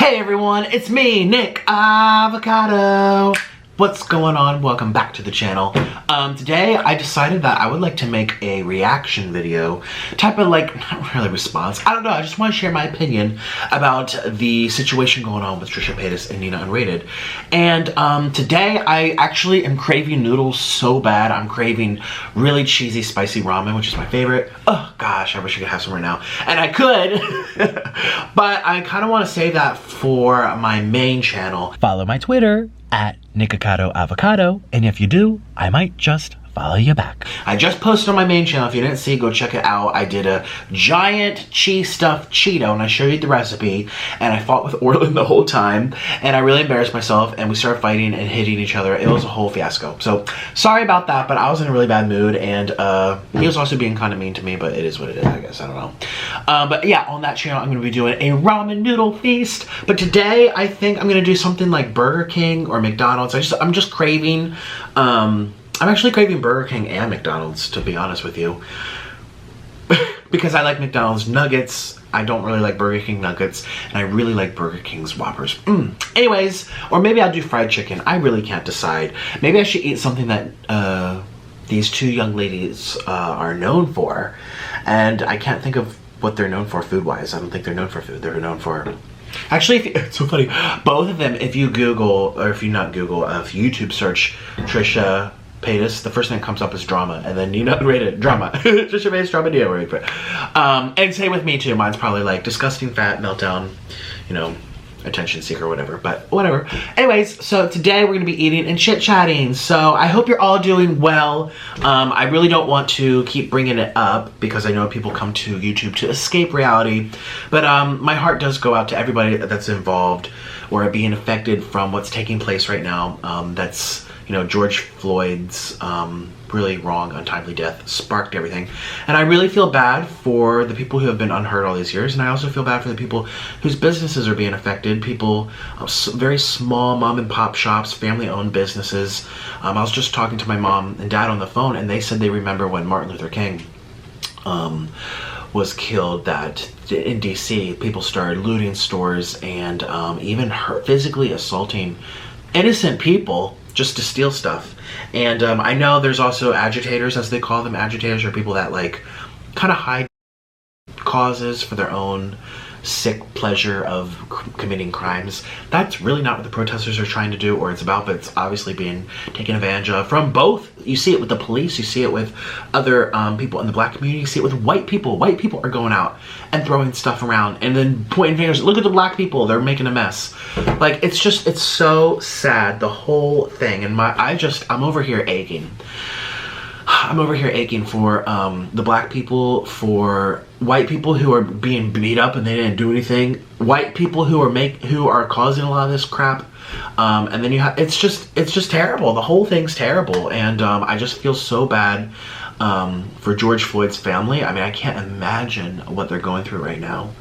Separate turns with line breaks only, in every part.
Hey everyone, it's me, Nikocado. What's going on? Welcome back to the channel. Today I decided that I would like to make a reaction video, type of like, not really response, I don't know, I just want to share my opinion about the situation going on with Trisha Paytas and NinaUnrated. And today I actually am craving noodles so bad. I'm craving really cheesy spicy ramen, which is my favorite. Oh gosh, I wish I could have some right now. And I could, but I kind of want to save that for my main channel. Follow my Twitter at Nikocado Avocado, and if you do, I might just follow you back. I just posted on my main channel. If you didn't see, go check it out. I did a giant cheese stuffed Cheeto, and I showed you the recipe, and I fought with Orlin the whole time, and I really embarrassed myself, and we started fighting and hitting each other. It was a whole fiasco. So, sorry about that, but I was in a really bad mood, and he was also being kind of mean to me, but it is what it is, I guess. I don't know. But yeah, on that channel, I'm going to be doing a ramen noodle feast, but today, I think I'm going to do something like Burger King or McDonald's. I'm just craving, I'm actually craving Burger King and McDonald's, to be honest with you. Because I like McDonald's nuggets, I don't really like Burger King nuggets, and I really like Burger King's Whoppers. Anyways, or maybe I'll do fried chicken. I really can't decide. Maybe I should eat something that these two young ladies are known for. And I can't think of what they're known for food-wise. I don't think they're known for food. They're known for... Actually, it's so funny. Both of them, if you Google, or if you not Google, if YouTube search Trisha Paytas, the first thing that comes up is drama, and then NinaUnrated, drama. Trisha Paytas, drama, NinaUnrated. And say with me too, mine's probably like disgusting, fat, meltdown, you know, attention seeker, whatever, but whatever. Anyways, so today we're gonna be eating and chit-chatting, so I hope you're all doing well. I really don't want to keep bringing it up because I know people come to YouTube to escape reality, but my heart does go out to everybody that's involved or being affected from what's taking place right now. That's, you know, George Floyd's really wrong, untimely death sparked everything. And I really feel bad for the people who have been unheard all these years, and I also feel bad for the people whose businesses are being affected, people, very small mom and pop shops, family owned businesses. I was just talking to my mom and dad on the phone, and they said they remember when Martin Luther King was killed, that in DC people started looting stores and even physically assaulting innocent people just to steal stuff. And I know there's also agitators, as they call them. Agitators are people that like kind of hide causes for their own sick pleasure of committing crimes. That's really not what the protesters are trying to do or it's about, but it's obviously being taken advantage of from both. You see it with the police, you see it with other people in the black community, you see it with white people. White people are going out and throwing stuff around and then pointing fingers. Look at the black people, they're making a mess. Like, it's just, it's so sad, the whole thing. And I'm over here aching. I'm over here aching for the black people, for white people who are being beat up and they didn't do anything, white people who are causing a lot of this crap, and then you have, it's just terrible. The whole thing's terrible, and I just feel so bad for George Floyd's family. I mean, I can't imagine what they're going through right now,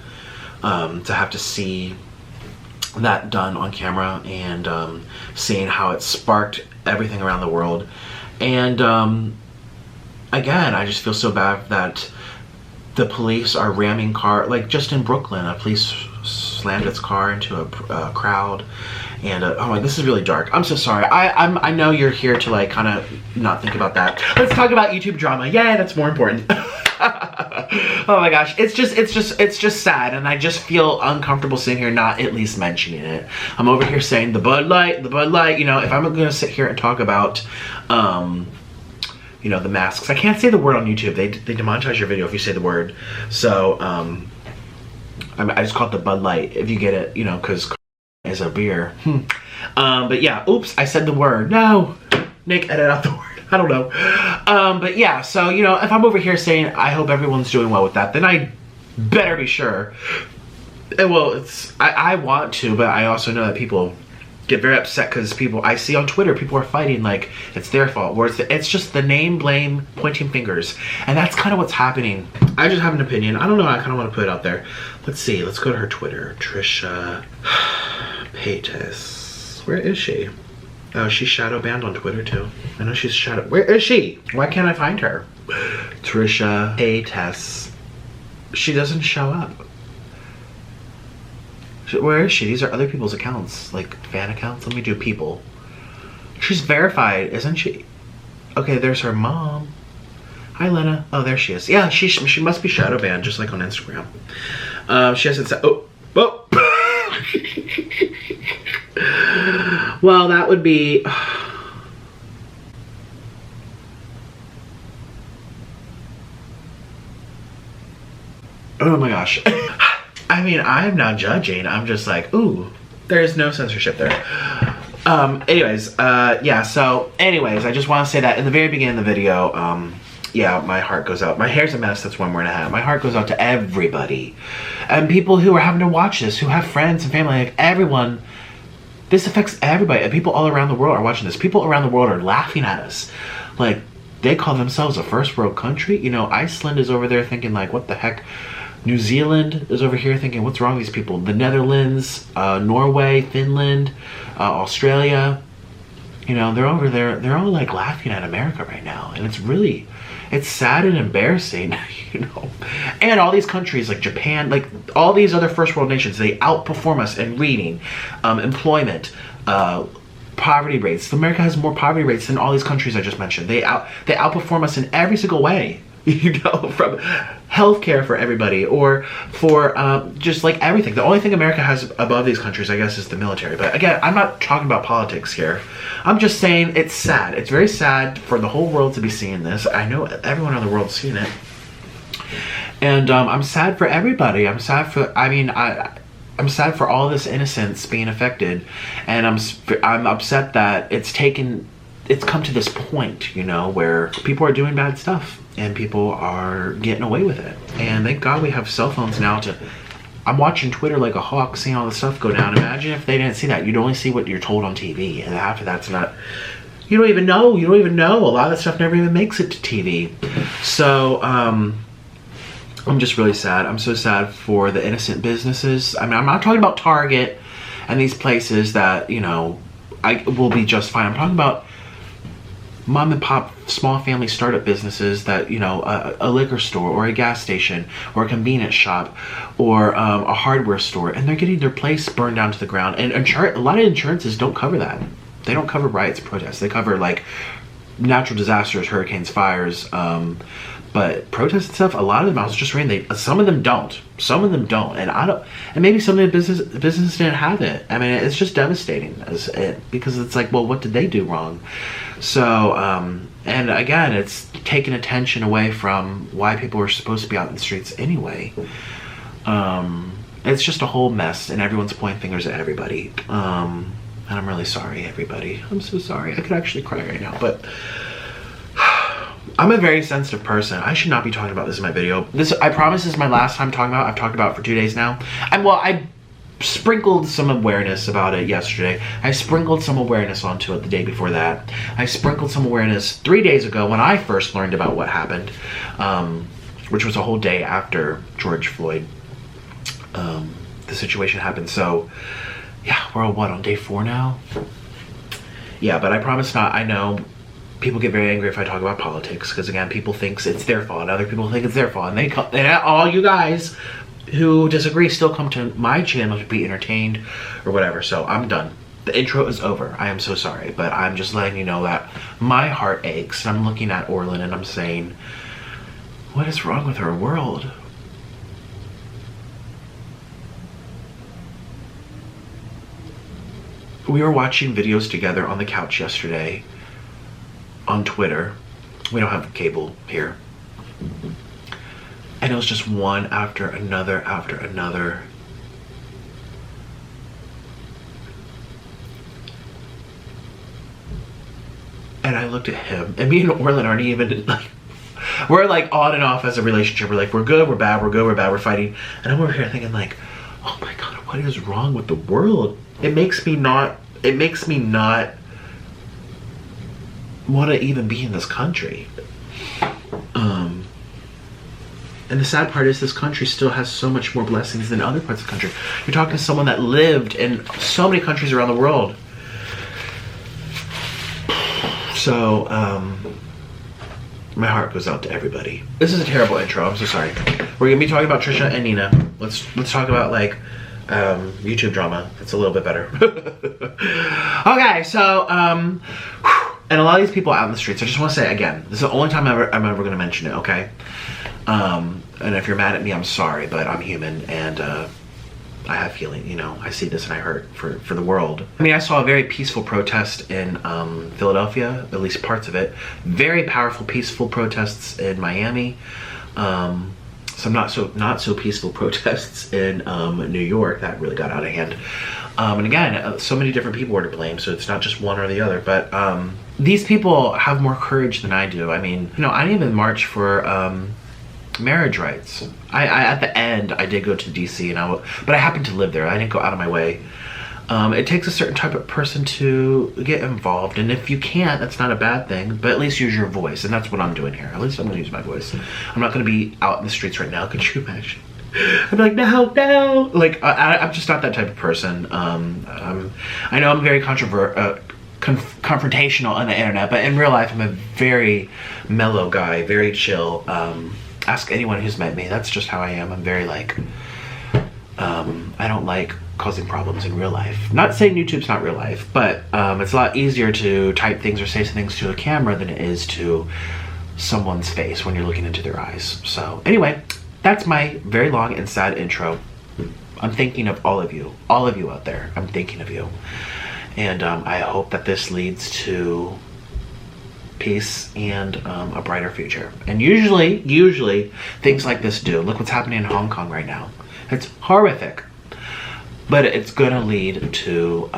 to have to see that done on camera and seeing how it sparked everything around the world. And again, I just feel so bad that the police are ramming like just in Brooklyn, a police slammed its car into a crowd, and oh my, this is really dark. I'm so sorry. I know you're here to like kind of not think about that. Let's talk about YouTube drama. Yeah, that's more important. Oh my gosh, it's just sad, and I just feel uncomfortable sitting here not at least mentioning it. I'm over here saying the Bud Light, you know, if I'm gonna sit here and talk about you know, the masks. I can't say the word on YouTube. They demonetize your video if you say the word. So, I just call it the Bud Light, if you get it, you know, because is a beer. But yeah, oops, I said the word. No, Nick, edit out the word. I don't know. But yeah, so, you know, if I'm over here saying I hope everyone's doing well with that, then I better be sure. And well, I want to, but I also know that people get very upset because people I see on Twitter, people are fighting like it's their fault, where it's just the name, blame, pointing fingers, and that's kind of what's happening. I just have an opinion. I don't know, I kind of want to put it out there. Let's see, let's go to her Twitter. Trisha Paytas. Where is she? Oh, she's shadow banned on Twitter too. I know she's shadow. Where is she? Why can't I find her? Trisha Paytas. She doesn't show up. Where is she? These are other people's accounts, like fan accounts. Let me do people. She's verified, isn't she? Okay, there's her mom. Hi, Lena. Oh, there she is. Yeah, she must be shadow banned, just like on Instagram. She hasn't said. Oh. Well, that would be. Oh my gosh. I mean, I'm not judging. I'm just like, ooh, there's no censorship there. Yeah, so anyways, I just want to say that in the very beginning of the video, yeah, my heart goes out. My hair's a mess, that's one word and a half. My heart goes out to everybody. And people who are having to watch this, who have friends and family, like everyone. This affects everybody. And people all around the world are watching this. People around the world are laughing at us. Like, they call themselves a first world country. You know, Iceland is over there thinking like, what the heck? New Zealand is over here thinking, what's wrong with these people? The Netherlands, Norway, Finland, Australia, you know, they're over there. They're all like laughing at America right now. And it's sad and embarrassing, you know. And all these countries like Japan, like all these other first world nations, they outperform us in reading, employment, poverty rates. America has more poverty rates than all these countries I just mentioned. They outperform us in every single way. You know, from healthcare for everybody, or for just like everything. The only thing America has above these countries, I guess, is the military. But again, I'm not talking about politics here. I'm just saying it's sad. It's very sad for the whole world to be seeing this. I know everyone in the world's seeing it. And I'm sad for everybody. I'm sad for, I'm sad for all this innocence being affected. And I'm upset that it's come to this point, you know, where people are doing bad stuff. And people are getting away with it. And thank God we have cell phones now to... I'm watching Twitter like a hawk, seeing all this stuff go down. Imagine if they didn't see that. You'd only see what you're told on TV. And half of that's not... You don't even know. You don't even know. A lot of that stuff never even makes it to TV. So, I'm just really sad. I'm so sad for the innocent businesses. I mean, I'm not talking about Target and these places that, you know, I will be just fine. I'm talking about mom and pop small family startup businesses that, you know, a liquor store or a gas station or a convenience shop or a hardware store, and they're getting their place burned down to the ground. And a lot of insurances don't cover that. They don't cover riots, protests. They cover like natural disasters, hurricanes, fires, but protests and stuff, a lot of them, I was just reading, some of them don't. Some of them don't. And maybe some of the business didn't have it. I mean, it's just devastating because it's like, well, what did they do wrong? So, and again, it's taking attention away from why people are supposed to be out in the streets anyway. It's just a whole mess, and everyone's pointing fingers at everybody. And I'm really sorry, everybody. I'm so sorry. I could actually cry right now, but I'm a very sensitive person. I should not be talking about this in my video. I promise this is my last time talking about it. I've talked about it for 2 days now. I sprinkled some awareness about it yesterday. I sprinkled some awareness onto it the day before that. I sprinkled some awareness 3 days ago when I first learned about what happened, which was a whole day after George Floyd, the situation happened. So yeah, we're on day 4 now? Yeah, but I promise not. I know people get very angry if I talk about politics, because again, people think it's their fault, and other people think it's their fault, and all you guys who disagree still come to my channel to be entertained or whatever. So I'm done. The intro is over. I am so sorry, but I'm just letting you know that my heart aches, and I'm looking at Orlin and I'm saying, what is wrong with our world? We were watching videos together on the couch yesterday on Twitter. We don't have cable here. And it was just one after another after another. And I looked at him, and me and Orlin aren't even like, we're like on and off as a relationship. We're like, we're good, we're bad, we're good, we're bad, we're fighting. And I'm over here thinking like, oh my God, what is wrong with the world? It makes me not want to even be in this country. And the sad part is this country still has so much more blessings than other parts of the country. You're talking to someone that lived in so many countries around the world. So, my heart goes out to everybody. This is a terrible intro. I'm so sorry. We're gonna be talking about Trisha and Nina. Let's talk about like YouTube drama. It's a little bit better. Okay, so, and a lot of these people out in the streets, I just want to say again, this is the only time I'm ever going to mention it, okay? And if you're mad at me, I'm sorry, but I'm human, and I have feeling, you know, I see this and I hurt for the world. I mean, I saw a very peaceful protest in Philadelphia, at least parts of it. Very powerful, peaceful protests in Miami. Some not so peaceful protests in New York that really got out of hand. And again, so many different people were to blame, so it's not just one or the other. But these people have more courage than I do. I mean, you know, I didn't even march for marriage rights. I at the end I did go to DC, but I happened to live there. I didn't go out of my way. It takes a certain type of person to get involved, and if you can't, that's not a bad thing, but at least use your voice, and that's what I'm doing here. At least I'm gonna use my voice. I'm not gonna be out in the streets right now. Could you imagine? I'd be like, no. Like, I'm just not that type of person. I know I'm very confrontational on the internet, but in real life I'm a very mellow guy, very chill. Ask anyone who's met me, that's just how I am. I'm very like, I don't like causing problems in real life. Not saying YouTube's not real life, but it's a lot easier to type things or say things to a camera than it is to someone's face when you're looking into their eyes. So anyway, that's my very long and sad intro. I'm thinking of all of you out there. I'm thinking of you. And I hope that this leads to peace and a brighter future. And usually things like this do. Look what's happening in Hong Kong right now. It's horrific, but it's gonna lead to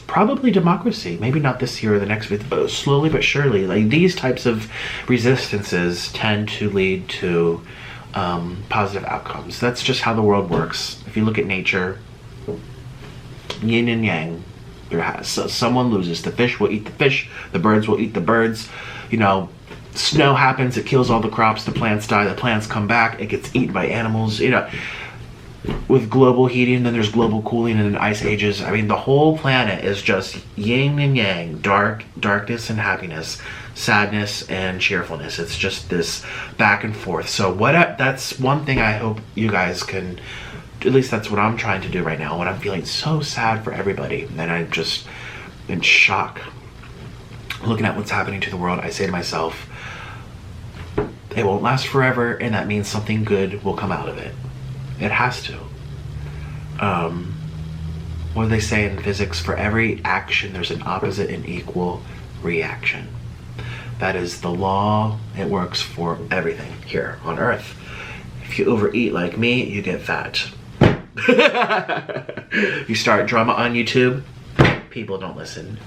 probably democracy. Maybe not this year or the next, but slowly but surely. Like, these types of resistances tend to lead to positive outcomes. That's just how the world works. If you look at nature, yin and yang. Someone loses. The fish will eat the fish, the birds will eat the birds. You know, snow happens, it kills all the crops, the plants die, the plants come back, it gets eaten by animals. You know, with global heating, then there's global cooling and then ice ages. I mean, the whole planet is just yin and yang, darkness and happiness, sadness and cheerfulness. It's just this back and forth. So that's one thing I hope you guys can, at least that's what I'm trying to do right now when I'm feeling so sad for everybody and I'm just in shock looking at what's happening to the world. I say to myself, it won't last forever, and that means something good will come out of it. It has to. What do they say in physics? For every action there's an opposite and equal reaction. That is the law. It works for everything here on Earth. If you overeat like me, you get fat. You start drama on YouTube, people don't listen.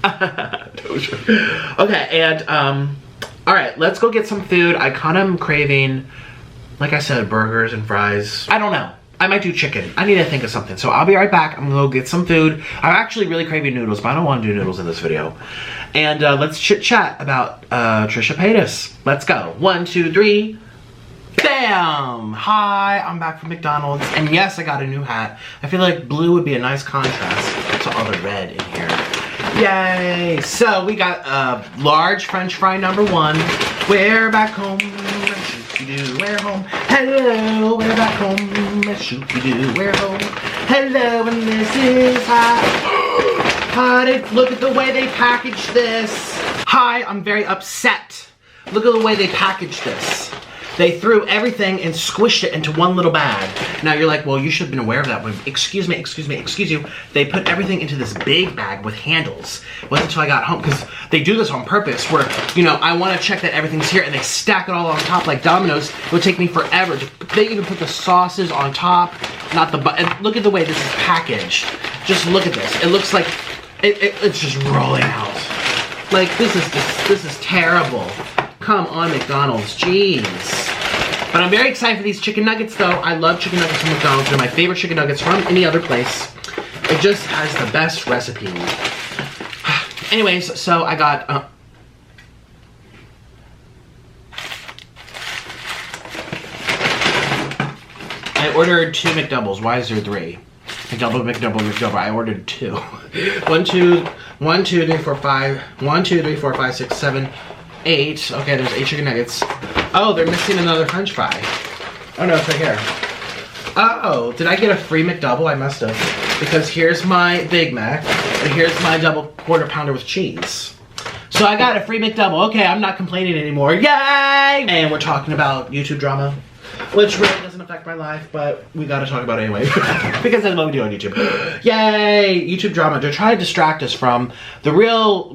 Okay, and all right, let's go get some food. I kind of am craving, like I said, burgers and fries. I don't know, I might do chicken. I need to think of something, so I'll be right back. I'm gonna go get some food. I'm actually really craving noodles, but I don't want to do noodles in this video. And let's chit chat about Trisha Paytas. Let's go. 1, 2, 3. Bam! Hi, I'm back from McDonald's, and yes, I got a new hat. I feel like blue would be a nice contrast to all the red in here. Yay! So we got large French fry #1. We're back home. Shoot-you-doo, we're home. Hello, we're back home. Shoot-you-doo, we're home. Hello, and this is hot. Look at the way they packaged this. Hi, I'm very upset. Look at the way they packaged this. They threw everything and squished it into one little bag. Now you're like, well, you should have been aware of that. Excuse me, excuse you. They put everything into this big bag with handles. It wasn't until I got home, because they do this on purpose where, you know, I want to check that everything's here, and they stack it all on top like dominoes. It would take me forever. They even put the sauces on top, not the and look at the way this is packaged. Just look at this. It looks like it's just rolling out. Like, this is terrible. Come on, McDonald's, jeez. But I'm very excited for these chicken nuggets, though. I love chicken nuggets from McDonald's. They're my favorite chicken nuggets from any other place. It just has the best recipe. Anyways, so I got... I ordered 2 McDoubles. Why is there 3? McDouble. I ordered 2. 1, 2, 3, 4, 5. 1, 2, 3, 4, 5, 6, 7, 8. Okay, there's 8 chicken nuggets. Oh, they're missing another French fry. Oh no, it's right here. Oh, did I get a free McDouble? I must have. Because here's my Big Mac, and here's my double quarter pounder with cheese. So I got a free McDouble. Okay, I'm not complaining anymore. Yay! And we're talking about YouTube drama, which really doesn't affect my life, but we gotta talk about it anyway. Because that's what we do on YouTube. Yay! YouTube drama. They're trying to distract us from the real,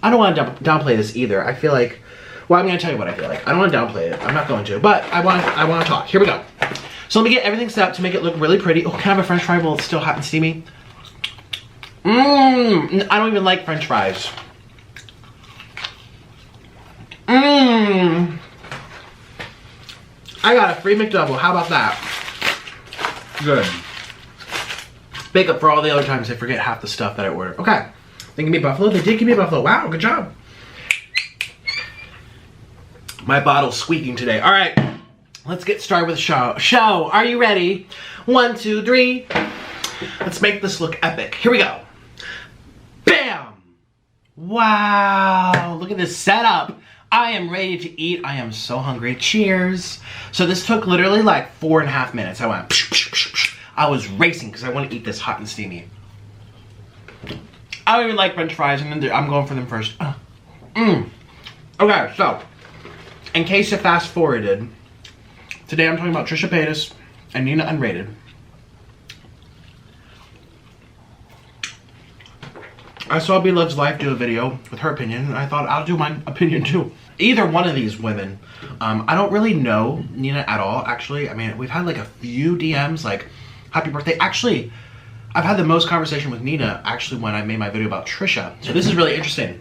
I don't want to downplay this either. I feel like, well, I'm gonna tell you what I feel like. I don't want to downplay it. I'm not going to, but I want to talk. Here we go. So let me get everything set up to make it look really pretty. Oh, can I have a french fry while it's still hot and steamy? I don't even like french fries. I got a free McDouble. How about that? Good. Make up for all the other times I forget half the stuff that I ordered. Okay. They give me buffalo. They did give me buffalo. Wow, good job. My bottle's squeaking today. All right. Let's get started with the show. Are you ready? 1, 2, 3. Let's make this look epic. Here we go. Bam! Wow, look at this setup. I am ready to eat. I am so hungry. Cheers. So this took literally like 4.5 minutes. I went, psh, psh, psh, psh. I was racing because I want to eat this hot and steamy. I don't even like french fries, and I'm going for them first. Okay, so, in case you fast forwarded, today I'm talking about Trisha Paytas and NinaUnrated. I saw Bloveslife do a video with her opinion, and I thought I'll do my opinion too. Either one of these women, I don't really know Nina at all, actually. I mean, we've had like a few DMs, like, happy birthday. Actually, I've had the most conversation with Nina, actually, when I made my video about Trisha. So this is really interesting.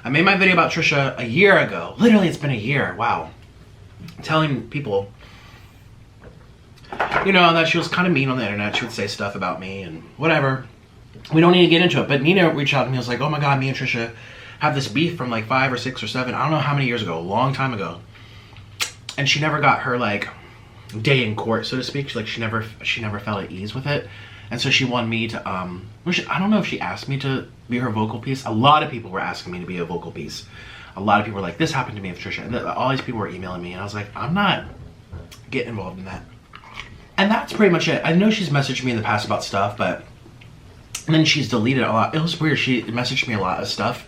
I made my video about Trisha a year ago. Literally, it's been a year. Wow. Telling people, you know, that she was kind of mean on the internet. She would say stuff about me and whatever. We don't need to get into it, but Nina reached out to me. I was like, oh my God, me and Trisha have this beef from like 5 or 6 or 7, I don't know how many years ago, a long time ago. And she never got her like day in court, so to speak. She never felt at ease with it. And so she wanted me to, I don't know if she asked me to be her vocal piece. A lot of people were asking me to be a vocal piece. A lot of people were like, this happened to me with Trisha. And all these people were emailing me, and I was like, I'm not getting involved in that. And that's pretty much it. I know she's messaged me in the past about stuff, but and then she's deleted a lot. It was weird. She messaged me a lot of stuff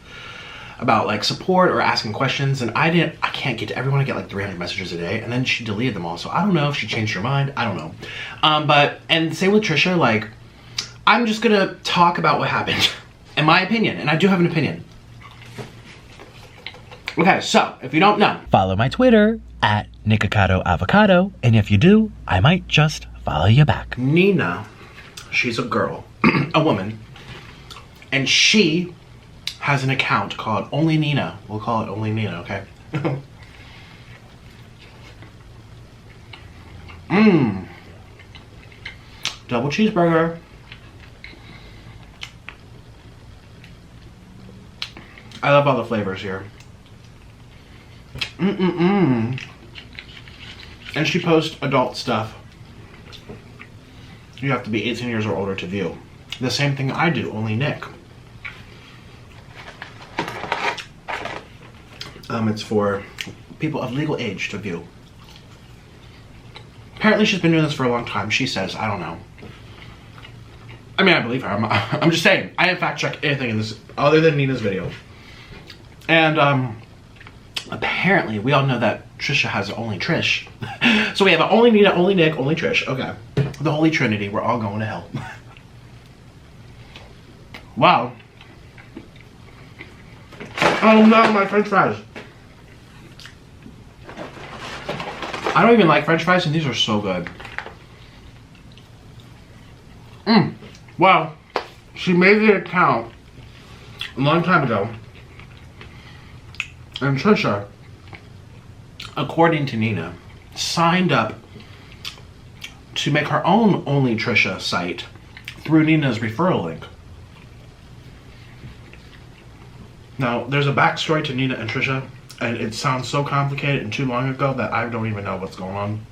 about like support or asking questions, and I can't get to everyone. I get like 300 messages a day, and then she deleted them all. So I don't know if she changed her mind. I don't know. And same with Trisha, like, I'm just gonna talk about what happened, in my opinion, and I do have an opinion. Okay, so if you don't know,
follow my Twitter at Nikocado Avocado, and if you do, I might just follow you back.
Nina, she's a girl, a woman, and she has an account called Only Nina. We'll call it Only Nina, okay? Double cheeseburger. I love all the flavors here. And she posts adult stuff. You have to be 18 years or older to view. The same thing I do, only Nick. It's for people of legal age to view. Apparently she's been doing this for a long time. She says, I don't know. I mean, I believe her. I'm just saying. I didn't fact check anything in this other than Nina's video. And apparently we all know that Trisha has only Trish. So we have an only Nina, only Nick, only Trish. Okay. The Holy Trinity. We're all going to hell. Wow. Oh no, my french fries. I don't even like french fries, and these are so good. Wow. She made the account a long time ago. And Trisha, according to Nina, signed up to make her own Only Trisha site through Nina's referral link. Now, there's a backstory to Nina and Trisha, and it sounds so complicated and too long ago that I don't even know what's going on.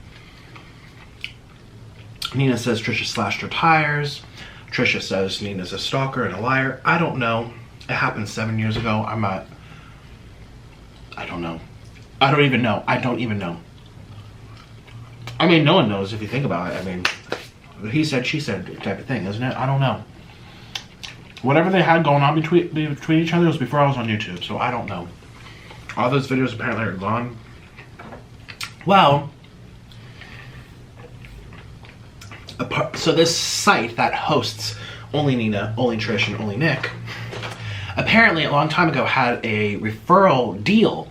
Nina says Trisha slashed her tires. Trisha says Nina's a stalker and a liar. I don't know. It happened 7 years ago. I don't know. I don't even know. I mean, no one knows if you think about it. I mean, he said, she said type of thing, isn't it? I don't know. Whatever they had going on between each other was before I was on YouTube, so I don't know. All those videos apparently are gone. Well, so this site that hosts Only Nina, Only Trish, and Only Nick, apparently a long time ago had a referral deal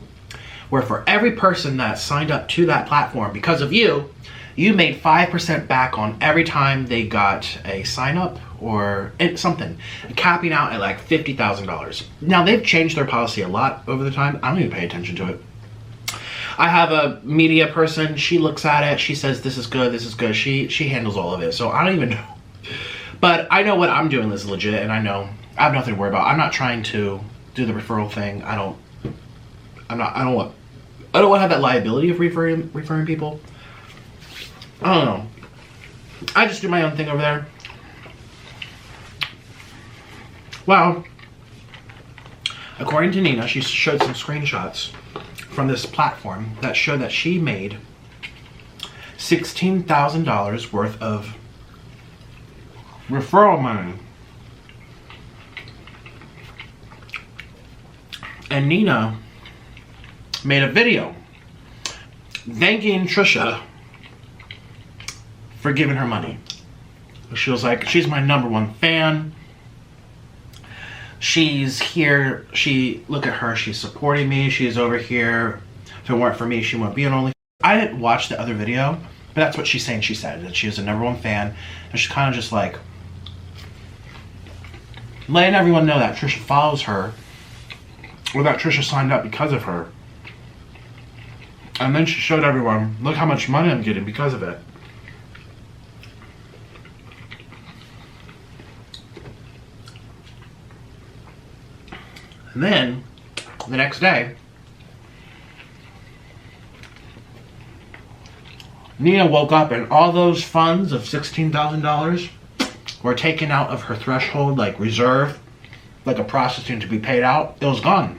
where for every person that signed up to that platform because of you, you made 5% back on every time they got a sign up or something, capping out at like $50,000. Now they've changed their policy a lot over the time. I don't even pay attention to it. I have a media person, she looks at it, she says this is good, this is good. She handles all of it, so I don't even know. But I know what I'm doing is legit, and I know I have nothing to worry about. I'm not trying to do the referral thing. I don't want to have that liability of referring people. I don't know. I just do my own thing over there. Well, according to Nina, she showed some screenshots from this platform that showed that she made $16,000 worth of referral money. And Nina made a video thanking Trisha for giving her money. She was like, she's my #1 fan. She's here, look at her, she's supporting me, she's over here. If it weren't for me, she wouldn't be an Only. I didn't watch the other video, but that's what she's saying. She said that she is a #1 fan, and she's kind of just like letting everyone know that Trisha follows her, or that Trisha signed up because of her. And then she showed everyone, look how much money I'm getting because of it. And then, the next day, Nina woke up and all those funds of $16,000 were taken out of her threshold, like reserve, like a prostitute to be paid out. It was gone.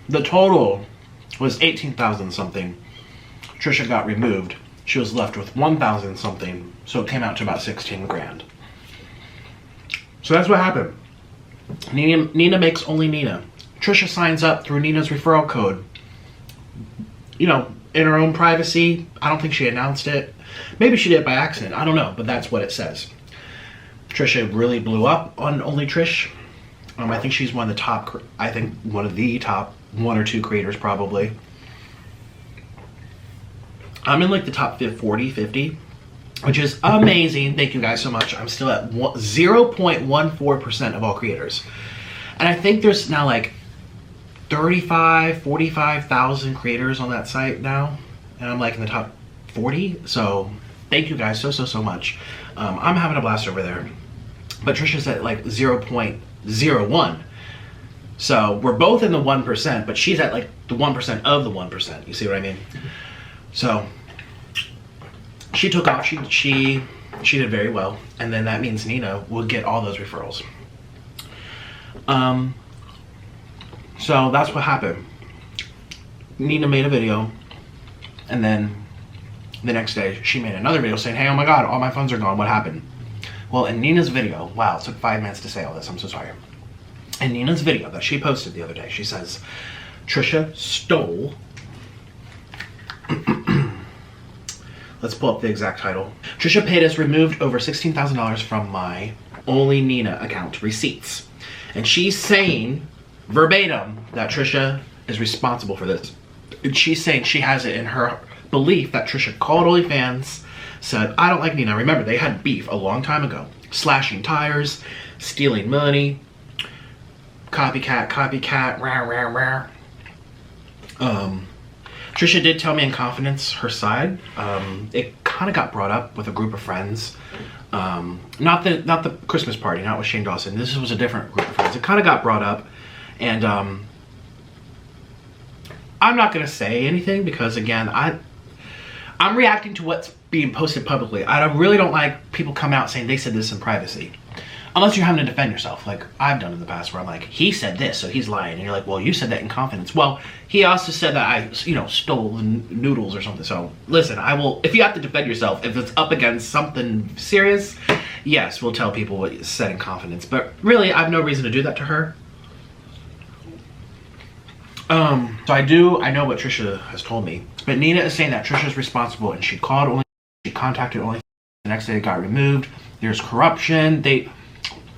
The total was 18,000 something. Trisha got removed. She was left with 1,000 something, so it came out to about 16 grand. So that's what happened. Nina makes Only Nina. Trisha signs up through Nina's referral code. You know, in her own privacy. I don't think she announced it. Maybe she did it by accident. I don't know, but that's what it says. Trisha really blew up on Only Trish. I think she's one of the top, one of the top 1 or 2 creators probably. I'm in like the top 40, 50, which is amazing. Thank you guys so much. I'm still at 0.14% of all creators. And I think there's now like 45,000 creators on that site now. And I'm like in the top 40. So thank you guys so much. I'm having a blast over there. But Trisha's at like 0.01. So we're both in the 1%, but she's at like the 1% of the 1%. You see what I mean? So she took off. She did very well, and then that means Nina will get all those referrals. So that's what happened. Nina made a video, and then the next day she made another video saying, "Hey, oh my God, all my funds are gone. What happened?" Well, in Nina's video, wow, it took 5 minutes to say all this. I'm so sorry. In Nina's video that she posted the other day, she says, Trisha stole. Let's pull up the exact title. Trisha Paytas removed over $16,000 from my Only Nina account receipts. And she's saying verbatim that Trisha is responsible for this. And she's saying she has it in her belief that Trisha called OnlyFans, said, I don't like Nina. Remember, they had beef a long time ago. Slashing tires, stealing money, copycat, rah, rah, rah. Trisha did tell me in confidence her side. It kind of got brought up with a group of friends. Not the Christmas party, not with Shane Dawson. This was a different group of friends. It kind of got brought up, and I'm not gonna say anything because again, I'm reacting to what's being posted publicly. I really don't like people come out saying they said this in privacy. Unless you're having to defend yourself, like I've done in the past, where I'm like, he said this, so he's lying. And you're like, well, you said that in confidence. Well, he also said that I, you know, stole the noodles or something. So listen, I will, if you have to defend yourself, if it's up against something serious, yes, we'll tell people what you said in confidence. But really, I have no reason to do that to her. So I know what Trisha has told me. But Nina is saying that Trisha's responsible and she contacted only the next day it got removed. There's corruption.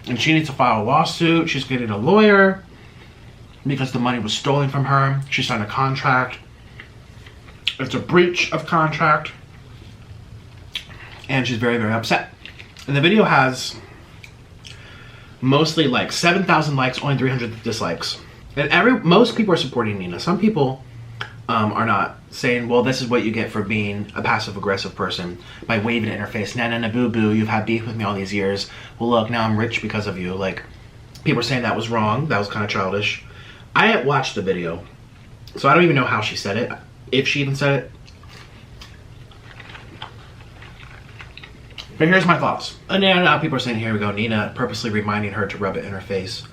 And she needs to file a lawsuit. She's getting a lawyer because the money was stolen from her. She signed a contract. It's a breach of contract. And she's very, very upset. And the video has mostly like 7,000 likes, only 300 dislikes. And most people are supporting Nina. Some people are not, saying, well, this is what you get for being a passive-aggressive person by waving at her face. Na boo boo, you've had beef with me all these years. Well, look, now I'm rich because of you. Like, people are saying that was wrong. That was kind of childish. I hadn't watched the video, so I don't even know how she said it, if she even said it. But here's my thoughts. And now people are saying, here we go, Nina purposely reminding her to rub it in her face.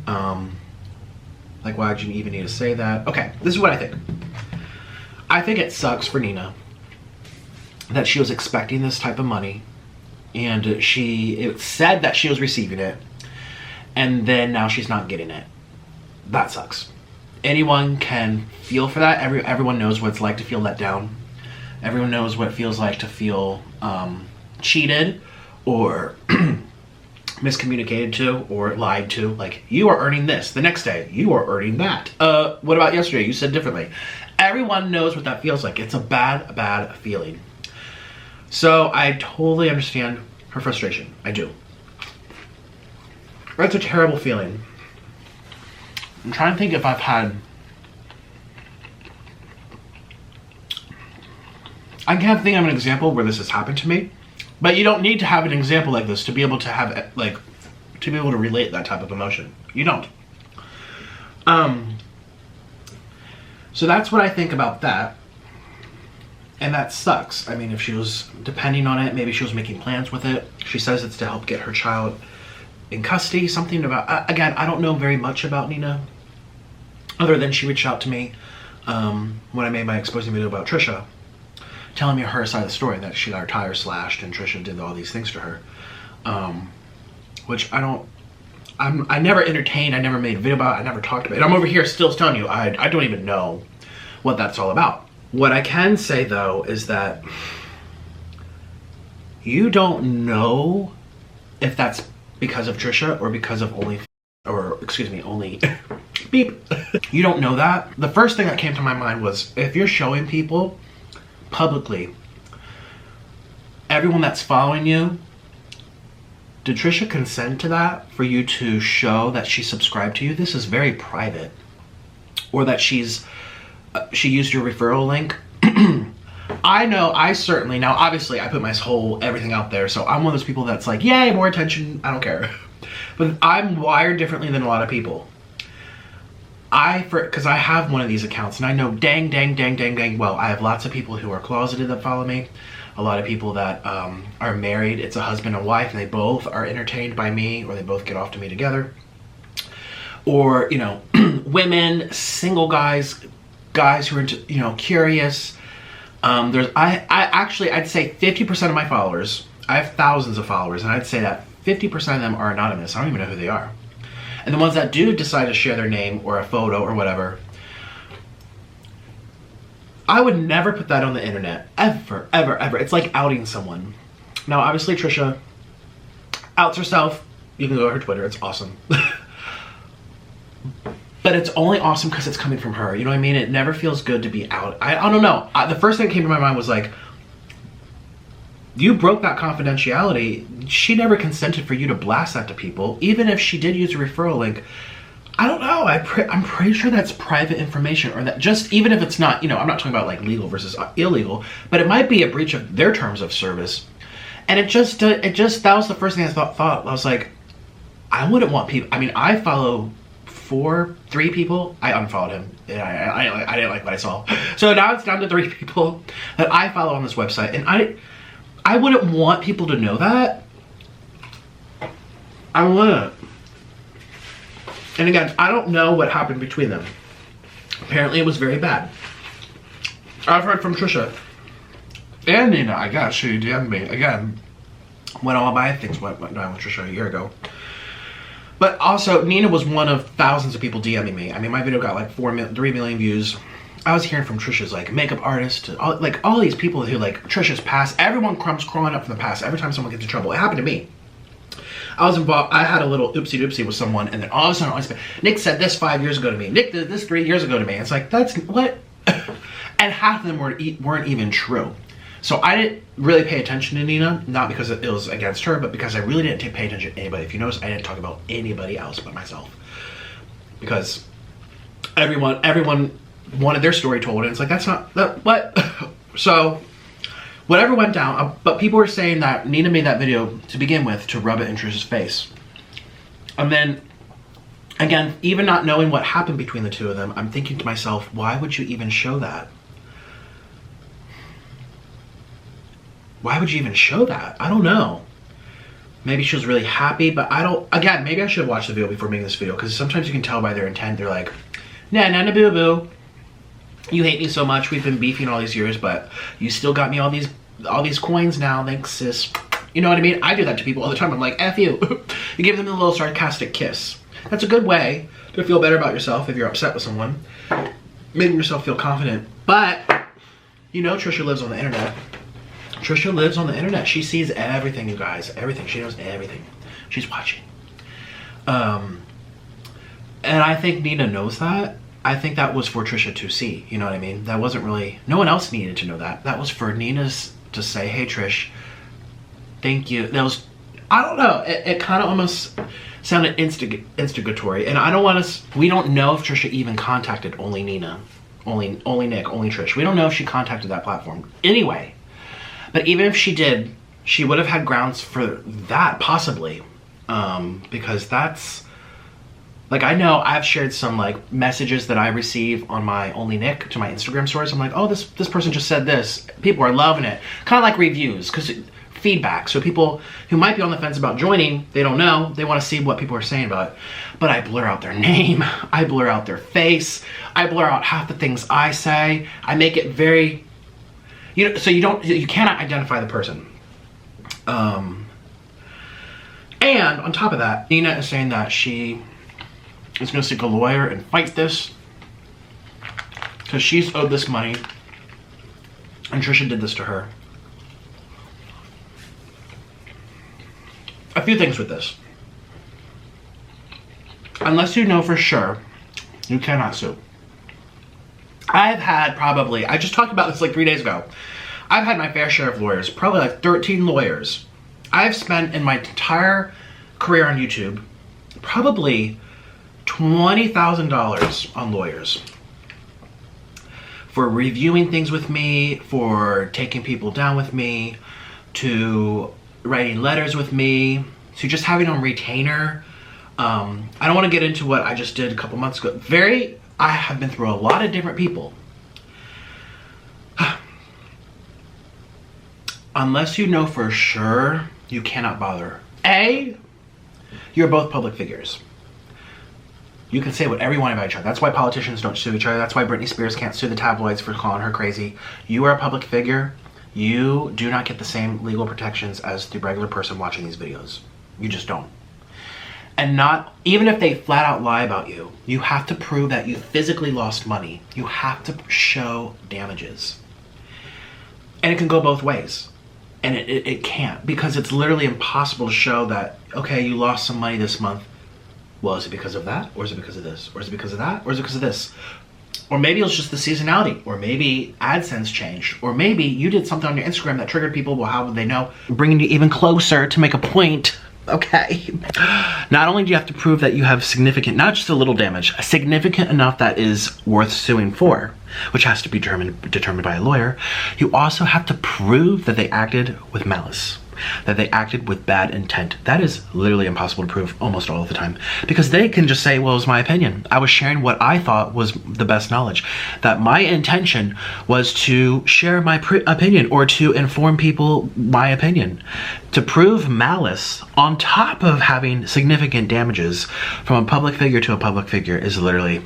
Like, why'd you even need to say that? Okay, this is what I think. I think it sucks for Nina that she was expecting this type of money, and it said that she was receiving it, and then now she's not getting it. That sucks. Anyone can feel for that. Everyone knows what it's like to feel let down. Everyone knows what it feels like to feel cheated or miscommunicated to or lied to. Like, you are earning this. The next day, you are earning that. What about yesterday? You said differently. Everyone knows what that feels like. It's a bad, bad feeling. So I totally understand her frustration. I do. That's a terrible feeling. I'm trying to think if I've had... I can't think of an example where this has happened to me. But you don't need to have an example like this to be able to have, like, to be able to relate that type of emotion. You don't. So that's what I think about that. And that sucks. I mean, if she was depending on it, maybe she was making plans with it. She says it's to help get her child in custody. Something about, again, I don't know very much about Nina, other than she reached out to me when I made my exposing video about Trisha, telling me her side of the story, that she got her tires slashed and Trisha did all these things to her. Which I never entertained, I never made a video about it, I never talked about it. I'm over here still telling you, I don't even know what that's all about. What I can say though is that you don't know if that's because of Trisha or because of only beep. You don't know that. The first thing that came to my mind was, if you're showing people publicly, everyone that's following you, did Trisha consent to that, for you to show that she subscribed to you? This is very private. Or that she used your referral link. I know, I certainly, now obviously I put my whole everything out there, so I'm one of those people that's like, yay, more attention, I don't care. But I'm wired differently than a lot of people. Because I have one of these accounts, and I know dang well, I have lots of people who are closeted that follow me. A lot of people that are married, it's a husband and wife, and they both are entertained by me, or they both get off to me together. Or, you know, women, single guys who are, you know, curious. I'd say 50% of my followers, I have thousands of followers, and I'd say that 50% of them are anonymous. I don't even know who they are. And the ones that do decide to share their name or a photo or whatever, I would never put that on the internet. Ever, ever, ever. It's like outing someone. Now, obviously, Trisha outs herself. You can go to her Twitter. It's awesome. But it's only awesome because it's coming from her. You know what I mean? It never feels good to be out. I don't know. The first thing that came to my mind was like, you broke that confidentiality. She never consented for you to blast that to people. Even if she did use a referral link, I don't know. I'm pretty sure that's private information, or that just, even if it's not, you know, I'm not talking about like legal versus illegal, but it might be a breach of their terms of service. And that was the first thing I thought. I was like, I wouldn't want people, I mean, I follow 3 people. I unfollowed him. I didn't like what I saw. So now it's down to 3 people that I follow on this website. And I wouldn't want people to know that. I wouldn't. And again, I don't know what happened between them. Apparently it was very bad. I've heard from Trisha and Nina, I guess, she DM'd me again when all my things went down with Trisha a year ago. But also, Nina was one of thousands of people DMing me. I mean, my video got like 3 million views. I was hearing from Trisha's like makeup artist, all these people who like Trisha's past. Everyone comes crawling up from the past every time someone gets in trouble. It happened to me. I was involved. I had a little oopsie doopsie with someone, and then all of a sudden, Nick said this 5 years ago to me. Nick did this 3 years ago to me. It's like, that's what? And half of them weren't even true. So I didn't really pay attention to Nina, not because it was against her, but because I really didn't pay attention to anybody. If you notice, I didn't talk about anybody else but myself. Because everyone wanted their story told, and it's like, that's not, what? So, whatever went down, but people were saying that Nina made that video to begin with to rub it in Trisha's face. And then, again, even not knowing what happened between the two of them, I'm thinking to myself, why would you even show that? Why would you even show that? I don't know. Maybe she was really happy, but again, maybe I should have watched the video before making this video, because sometimes you can tell by their intent. They're like, nah, boo boo. You hate me so much. We've been beefing all these years, but you still got me all these coins now. Thanks, sis. You know what I mean? I do that to people all the time. I'm like, F you. You give them a little sarcastic kiss. That's a good way to feel better about yourself if you're upset with someone. Making yourself feel confident. But, you know Trisha lives on the internet. Trisha lives on the internet. She sees everything, you guys. Everything. She knows everything. She's watching. And I think Nina knows that. I think that was for Trisha to see, you know what I mean? That wasn't really, no one else needed to know that. That was for Nina's to say, hey Trish, thank you. That was, I don't know, it kind of almost sounded instigatory. And I don't want to, we don't know if Trisha even contacted only Nina, only Nick, only Trish. We don't know if she contacted that platform. Anyway, but even if she did, she would have had grounds for that, possibly. Because that's, like, I know I've shared some like messages that I receive on my Only Nick to my Instagram stories. I'm like, oh, this person just said this. People are loving it. Kind of like reviews, because feedback. So people who might be on the fence about joining, they don't know. They want to see what people are saying about it. But I blur out their name. I blur out their face. I blur out half the things I say. I make it very, you know, so you cannot identify the person. And on top of that, Nina is saying that she is going to seek a lawyer and fight this because she's owed this money and Trisha did this to her. A few things with this. Unless you know for sure, you cannot sue. I've had probably, I just talked about this like 3 days ago. I've had my fair share of lawyers, probably like 13 lawyers. I've spent in my entire career on YouTube probably $20,000 on lawyers for reviewing things with me, for taking people down with me, to writing letters with me, to just having on retainer. I don't want to get into what I just did a couple months ago. I have been through a lot of different people. Unless you know for sure, you cannot bother. You're both public figures. You can say whatever you want about each other. That's why politicians don't sue each other. That's why Britney Spears can't sue the tabloids for calling her crazy. You are a public figure. You do not get the same legal protections as the regular person watching these videos. You just don't. And not, even if they flat out lie about you, you have to prove that you physically lost money. You have to show damages. And it can go both ways. And it can't, because it's literally impossible to show that, okay, you lost some money this month. Well, is it because of that? Or is it because of this? Or is it because of that? Or is it because of this? Or maybe it's just the seasonality. Or maybe AdSense changed. Or maybe you did something on your Instagram that triggered people. Well, how would they know? Bringing you even closer to make a point. Okay. Not only do you have to prove that you have significant, not just a little damage, significant enough that is worth suing for, which has to be determined by a lawyer, you also have to prove that they acted with malice. that they acted with bad intent. That is literally impossible to prove almost all of the time, because they can just say, well, it was my opinion. I was sharing what I thought was the best knowledge. That my intention was to share my opinion or to inform people my opinion. To prove malice on top of having significant damages from a public figure to a public figure is literally...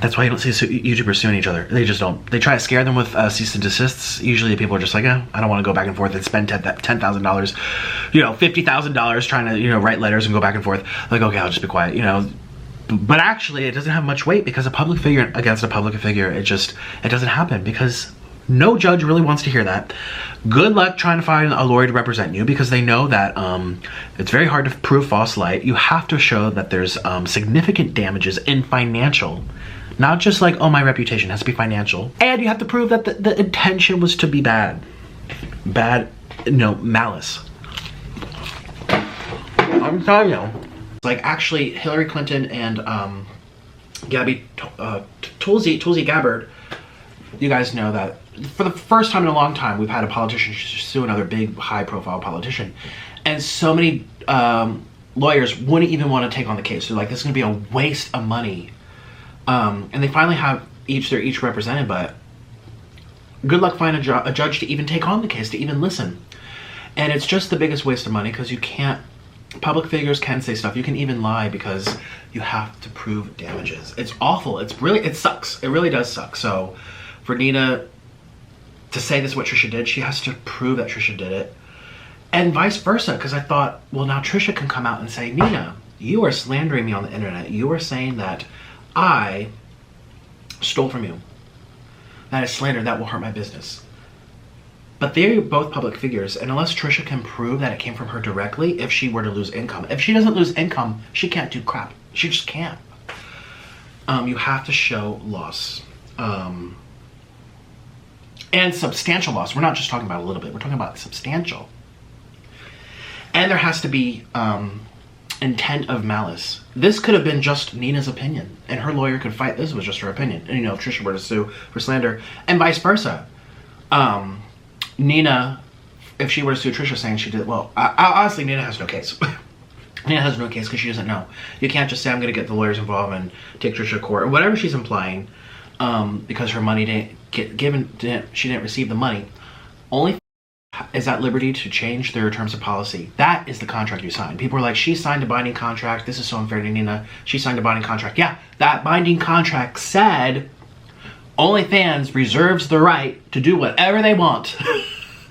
That's why you don't see YouTubers suing each other. They just don't. They try to scare them with cease and desists. Usually people are just like, I don't want to go back and forth and spend $10,000, you know, $50,000 trying to, you know, write letters and go back and forth. Like, okay, I'll just be quiet, you know. But actually, it doesn't have much weight, because a public figure against a public figure, it doesn't happen, because no judge really wants to hear that. Good luck trying to find a lawyer to represent you, because they know that it's very hard to prove false light. You have to show that there's significant damages in financial. Not just like, oh, my reputation, it has to be financial. And you have to prove that the intention was to be bad. Bad, no, malice. I'm telling you. Like, actually, Hillary Clinton and Gabby Tulsi Gabbard, you guys know that for the first time in a long time, we've had a politician sue another big, high-profile politician. And so many lawyers wouldn't even want to take on the case. They're like, this is going to be a waste of money. And they finally have they're each represented, but good luck finding a judge to even take on the case, to even listen. And it's just the biggest waste of money, because you can't, public figures can say stuff. You can even lie, because you have to prove damages. It's awful. It sucks. It really does suck. So for Nina to say this, what Trisha did, she has to prove that Trisha did it. And vice versa, because I thought, well, now Trisha can come out and say, Nina, you are slandering me on the internet. You are saying that I stole from you. That is slander. That will hurt my business. But they're both public figures, and unless Trisha can prove that it came from her directly, if she were to lose income. If she doesn't lose income, she can't do crap. She just can't. You have to show loss. And substantial loss. We're not just talking about a little bit. We're talking about substantial. And there has to be intent of malice. This could have been just Nina's opinion, and her lawyer could fight this was just her opinion. And, you know, if Trisha were to sue for slander, and vice versa. Nina, if she were to sue Trisha saying she did, well, honestly, Nina has no case. Nina has no case because she doesn't know. You can't just say, I'm going to get the lawyers involved and take Trisha to court, or whatever she's implying, because her money didn't get given, she didn't receive the money. Only is at liberty to change their terms of policy. That is the contract you sign. People are like, she signed a binding contract. This is so unfair to Nina. She signed a binding contract. Yeah, that binding contract said OnlyFans reserves the right to do whatever they want.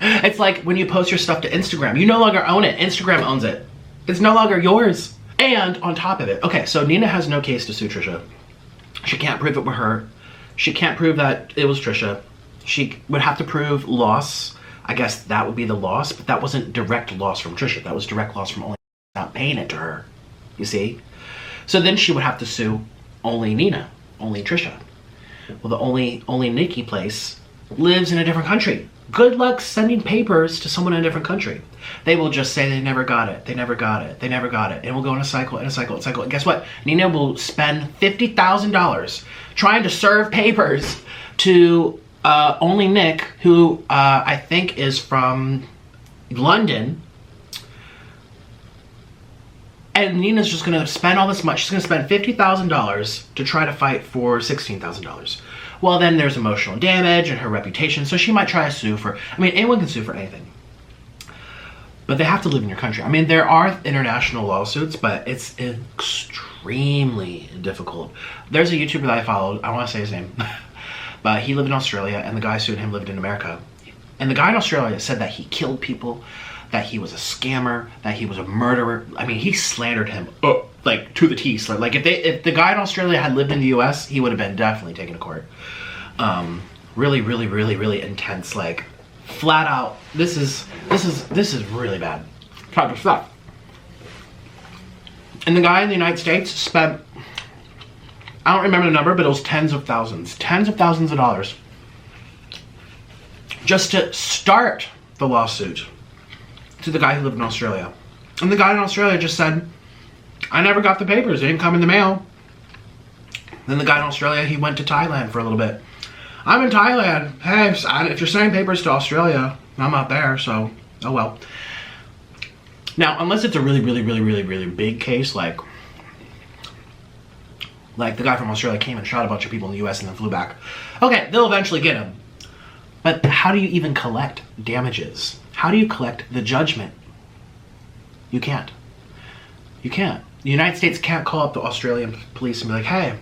It's like when you post your stuff to Instagram. You no longer own it. Instagram owns it. It's no longer yours. And on top of it, okay, so Nina has no case to sue Trisha. She can't prove it with her. She can't prove that it was Trisha. She would have to prove loss. I guess that would be the loss, but that wasn't direct loss from Trisha. That was direct loss from only not paying it to her, you see? So then she would have to sue only Nina, only Trisha. Well, the only Nikki place lives in a different country. Good luck sending papers to someone in a different country. They will just say they never got it, they never got it, they never got it. And we'll go in a cycle, And guess what? Nina will spend $50,000 trying to serve papers to only Nick, who I think is from London. And Nina's just going to spend all this money. She's going to spend $50,000 to try to fight for $16,000. Well, then there's emotional damage and her reputation, so she might try to sue for, I mean, anyone can sue for anything. But they have to live in your country. I mean, there are international lawsuits, but it's extremely difficult. There's a YouTuber that I followed, I don't want to say his name, but he lived in Australia, and the guy suing him lived in America. And the guy in Australia said that he killed people, that he was a scammer, that he was a murderer. I mean, he slandered him, like, to the T. Like, if the guy in Australia had lived in the U.S., he would have been definitely taken to court. Really, really, really, really intense. Like, flat out. This is really bad type of stuff. And the guy in the United States spent, I don't remember the number, but it was tens of thousands of dollars just to start the lawsuit to the guy who lived in Australia. And the guy in Australia just said, I never got the papers, they didn't come in the mail. Then the guy in Australia, he went to Thailand for a little bit. I'm in Thailand. Hey, if you're sending papers to Australia, I'm out there, so Oh well. Now, unless it's a really, really, really, really, really big case, like the guy from Australia came and shot a bunch of people in the US and then flew back. Okay, they'll eventually get him. But how do you even collect damages? How do you collect the judgment? You can't. You can't. The United States can't call up the Australian police and be like, hey,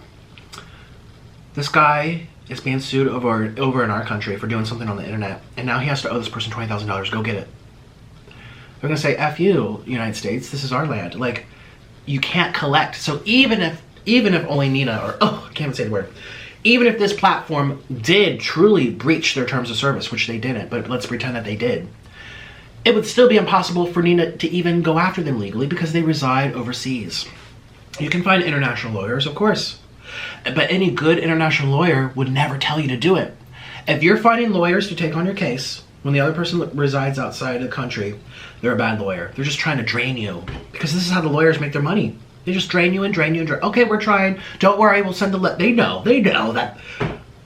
this guy is being sued over in our country for doing something on the internet, and now he has to owe this person $20,000. Go get it. They're gonna say, F you, United States, this is our land. Like, you can't collect. So even if only Nina, or, oh, I can't even say the word. Even if this platform did truly breach their terms of service, which they didn't, but let's pretend that they did, it would still be impossible for Nina to even go after them legally because they reside overseas. You can find international lawyers, of course, but any good international lawyer would never tell you to do it. If you're finding lawyers to take on your case when the other person resides outside the country, they're a bad lawyer. They're just trying to drain you, because this is how the lawyers make their money. They just drain you and drain you and drain. Okay, we're trying. Don't worry, we'll send the They know that.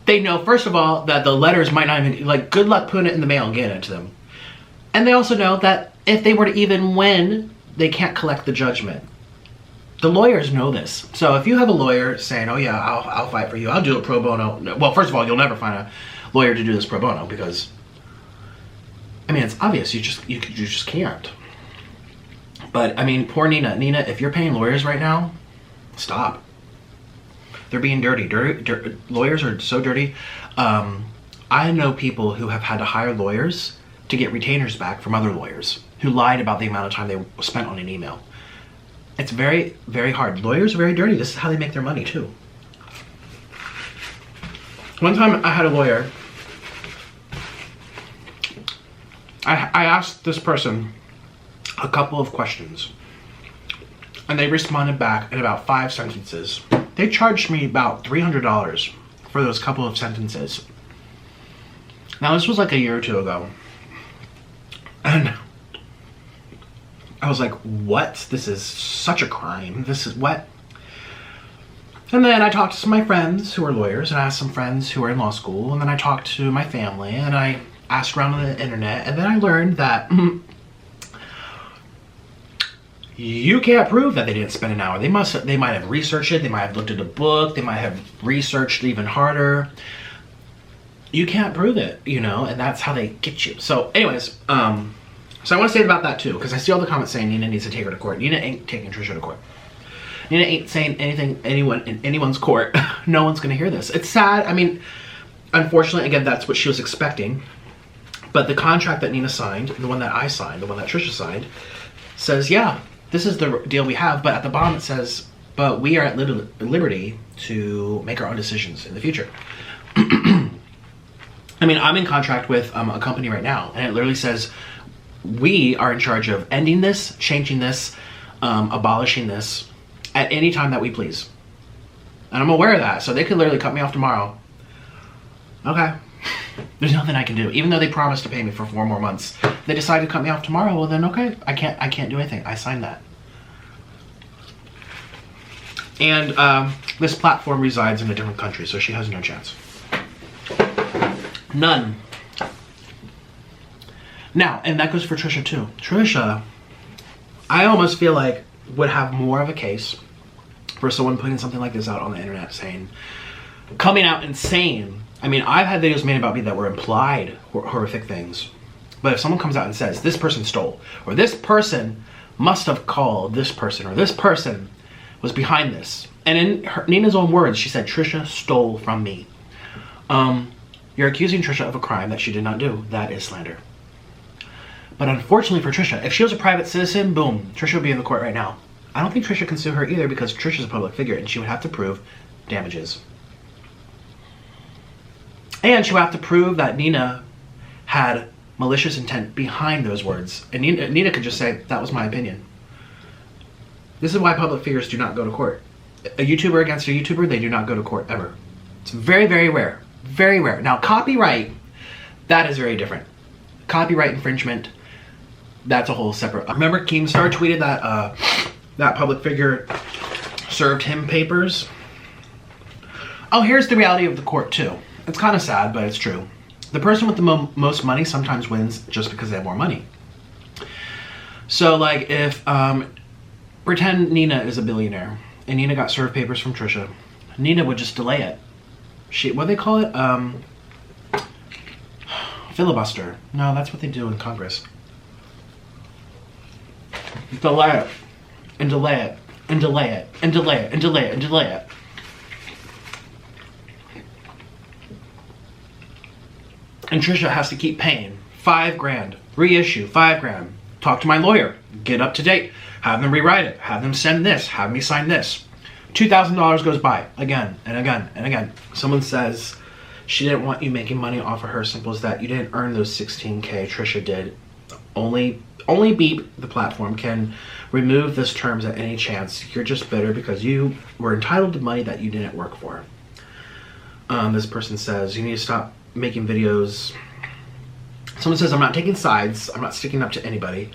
They know, first of all, that the letters might not even, like, good luck putting it in the mail and getting it to them. And they also know that if they were to even win, they can't collect the judgment. The lawyers know this. So if you have a lawyer saying, oh yeah, I'll fight for you, I'll do it pro bono. Well, first of all, you'll never find a lawyer to do this pro bono because, I mean, it's obvious. You just can't. But, I mean, poor Nina. Nina, if you're paying lawyers right now, stop. They're being dirty. Lawyers are so dirty. I know people who have had to hire lawyers to get retainers back from other lawyers who lied about the amount of time they spent on an email. It's very, very hard. Lawyers are very dirty. This is how they make their money, too. One time I had a lawyer. I asked this person a couple of questions, and they responded back in about 5 sentences. They charged me about $300 for those couple of sentences. Now, this was like a year or two ago. And I was like, what? This is such a crime. This is what? And then I talked to some of my friends who are lawyers, and I asked some friends who are in law school, and then I talked to my family, and I asked around on the internet, and then I learned that you can't prove that they didn't spend an hour. They might have researched it, they might have looked at a book, they might have researched even harder. You can't prove it, you know, and that's how they get you. So anyways, so I want to say about that too, because I see all the comments saying Nina needs to take her to court. Nina ain't taking Trisha to court. Nina ain't saying anything in anyone's court. No one's gonna hear this. It's sad. I mean, unfortunately, again, that's what she was expecting. But the contract that Nina signed, the one that I signed, the one that Trisha signed, says, yeah, this is the deal we have. But at the bottom it says, but we are at liberty to make our own decisions in the future. I mean, I'm in contract with a company right now, and it literally says we are in charge of ending this, changing this, abolishing this at any time that we please. And I'm aware of that, so they could literally cut me off tomorrow. Okay. There's nothing I can do. Even though they promised to pay me for 4 more months, they decide to cut me off tomorrow, well then okay, I can't do anything. I signed that. And this platform resides in a different country, so she has no chance. None. Now, and that goes for Trisha too. Trisha, I almost feel like, would have more of a case for someone putting something like this out on the internet saying, coming out and saying, I mean, I've had videos made about me that were implied horrific things. But if someone comes out and says, this person stole, or this person must have called this person, or this person was behind this. And in Nina's own words, she said, Trisha stole from me. You're accusing Trisha of a crime that she did not do. That is slander. But unfortunately for Trisha, if she was a private citizen, boom, Trisha would be in the court right now. I don't think Trisha can sue her either because Trisha's a public figure and she would have to prove damages. And she would have to prove that Nina had malicious intent behind those words. And Nina could just say, that was my opinion. This is why public figures do not go to court. A YouTuber against a YouTuber, they do not go to court ever. It's very, very rare. Very rare. Now, copyright, that is very different. Copyright infringement, that's a whole separate. Remember Keemstar tweeted that that public figure served him papers? Oh, here's the reality of the court too. It's kind of sad, but it's true. The person with the most money sometimes wins just because they have more money. So like if, pretend Nina is a billionaire and Nina got served papers from Trisha, Nina would just delay it. What do they call it? Filibuster. No, that's what they do in Congress. Delay it. And delay it. And delay it. And delay it. And delay it. And delay it. And Trisha has to keep paying $5 grand. Reissue, $5 grand. Talk to my lawyer. Get up to date. Have them rewrite it. Have them send this. Have me sign this. $2,000 goes by again and again and again. Someone says she didn't want you making money off of her. Simple as that. You didn't earn those $16K. Trisha did. Only Beep, the platform, can remove this terms at any chance. You're just bitter because you were entitled to money that you didn't work for. This person says you need to stop making videos. Someone says I'm not taking sides. I'm not sticking up to anybody.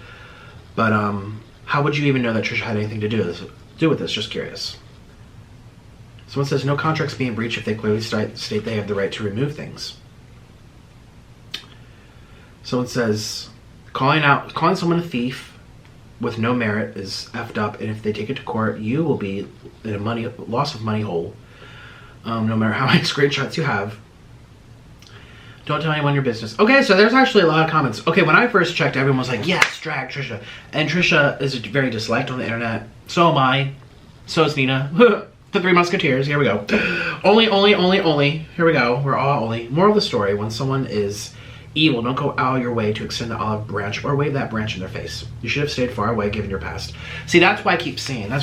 But how would you even know that Trisha had anything to do with this? Just curious. Someone says no contracts being breached if they clearly state they have the right to remove things. Someone says calling someone a thief with no merit is effed up, and if they take it to court, you will be in a loss of money hole. No matter how many screenshots you have. Don't tell anyone your business. Okay, so there's actually a lot of comments. Okay, when I first checked, everyone was like, yes, drag Trisha. And Trisha is very disliked on the internet. So am I. So is Nina. The Three Musketeers. Here we go. Only. Here we go. We're all only. Moral of the story, when someone is evil, don't go out of your way to extend the olive branch or wave that branch in their face. You should have stayed far away given your past. See, that's why I keep saying. And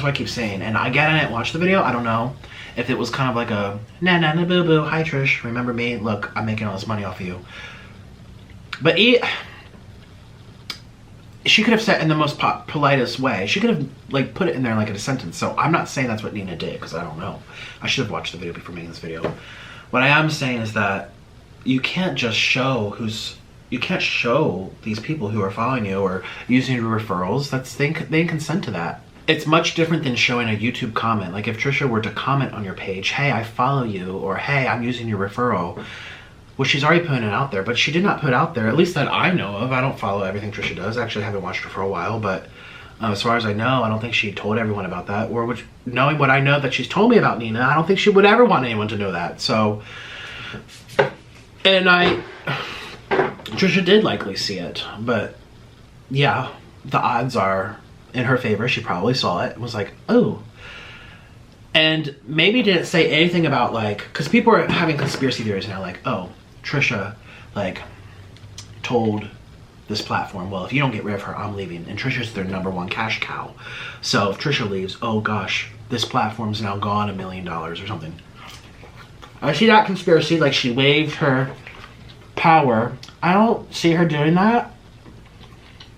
again, I didn't watch the video. I don't know if it was kind of like a na boo boo. Hi Trish, remember me? Look, I'm making all this money off of you. But she could have said in the most politest way. She could have like put it in there like in a sentence. So I'm not saying that's what Nina did because I don't know. I should have watched the video before making this video. What I am saying is that you can't just show these people who are following you or using your referrals. They consent to that. It's much different than showing a YouTube comment. Like if Trisha were to comment on your page, hey, I follow you, or hey, I'm using your referral. Well, she's already putting it out there, but she did not put out there, at least that I know of. I don't follow everything Trisha does. Actually, I haven't watched her for a while, but as far as I know, I don't think she told everyone about that. Or knowing what I know that she's told me about Nina, I don't think she would ever want anyone to know that. So, and Trisha did likely see it, but yeah, the odds are in her favor. She probably saw it and was like, oh. And maybe didn't say anything about like, because people are having conspiracy theories now, like, oh, Trisha like told this platform, well, if you don't get rid of her, I'm leaving. And Trisha's their #1 cash cow. So if Trisha leaves, oh gosh, this platform's now gone $1 million or something. I see that conspiracy, like she waived her power. I don't see her doing that.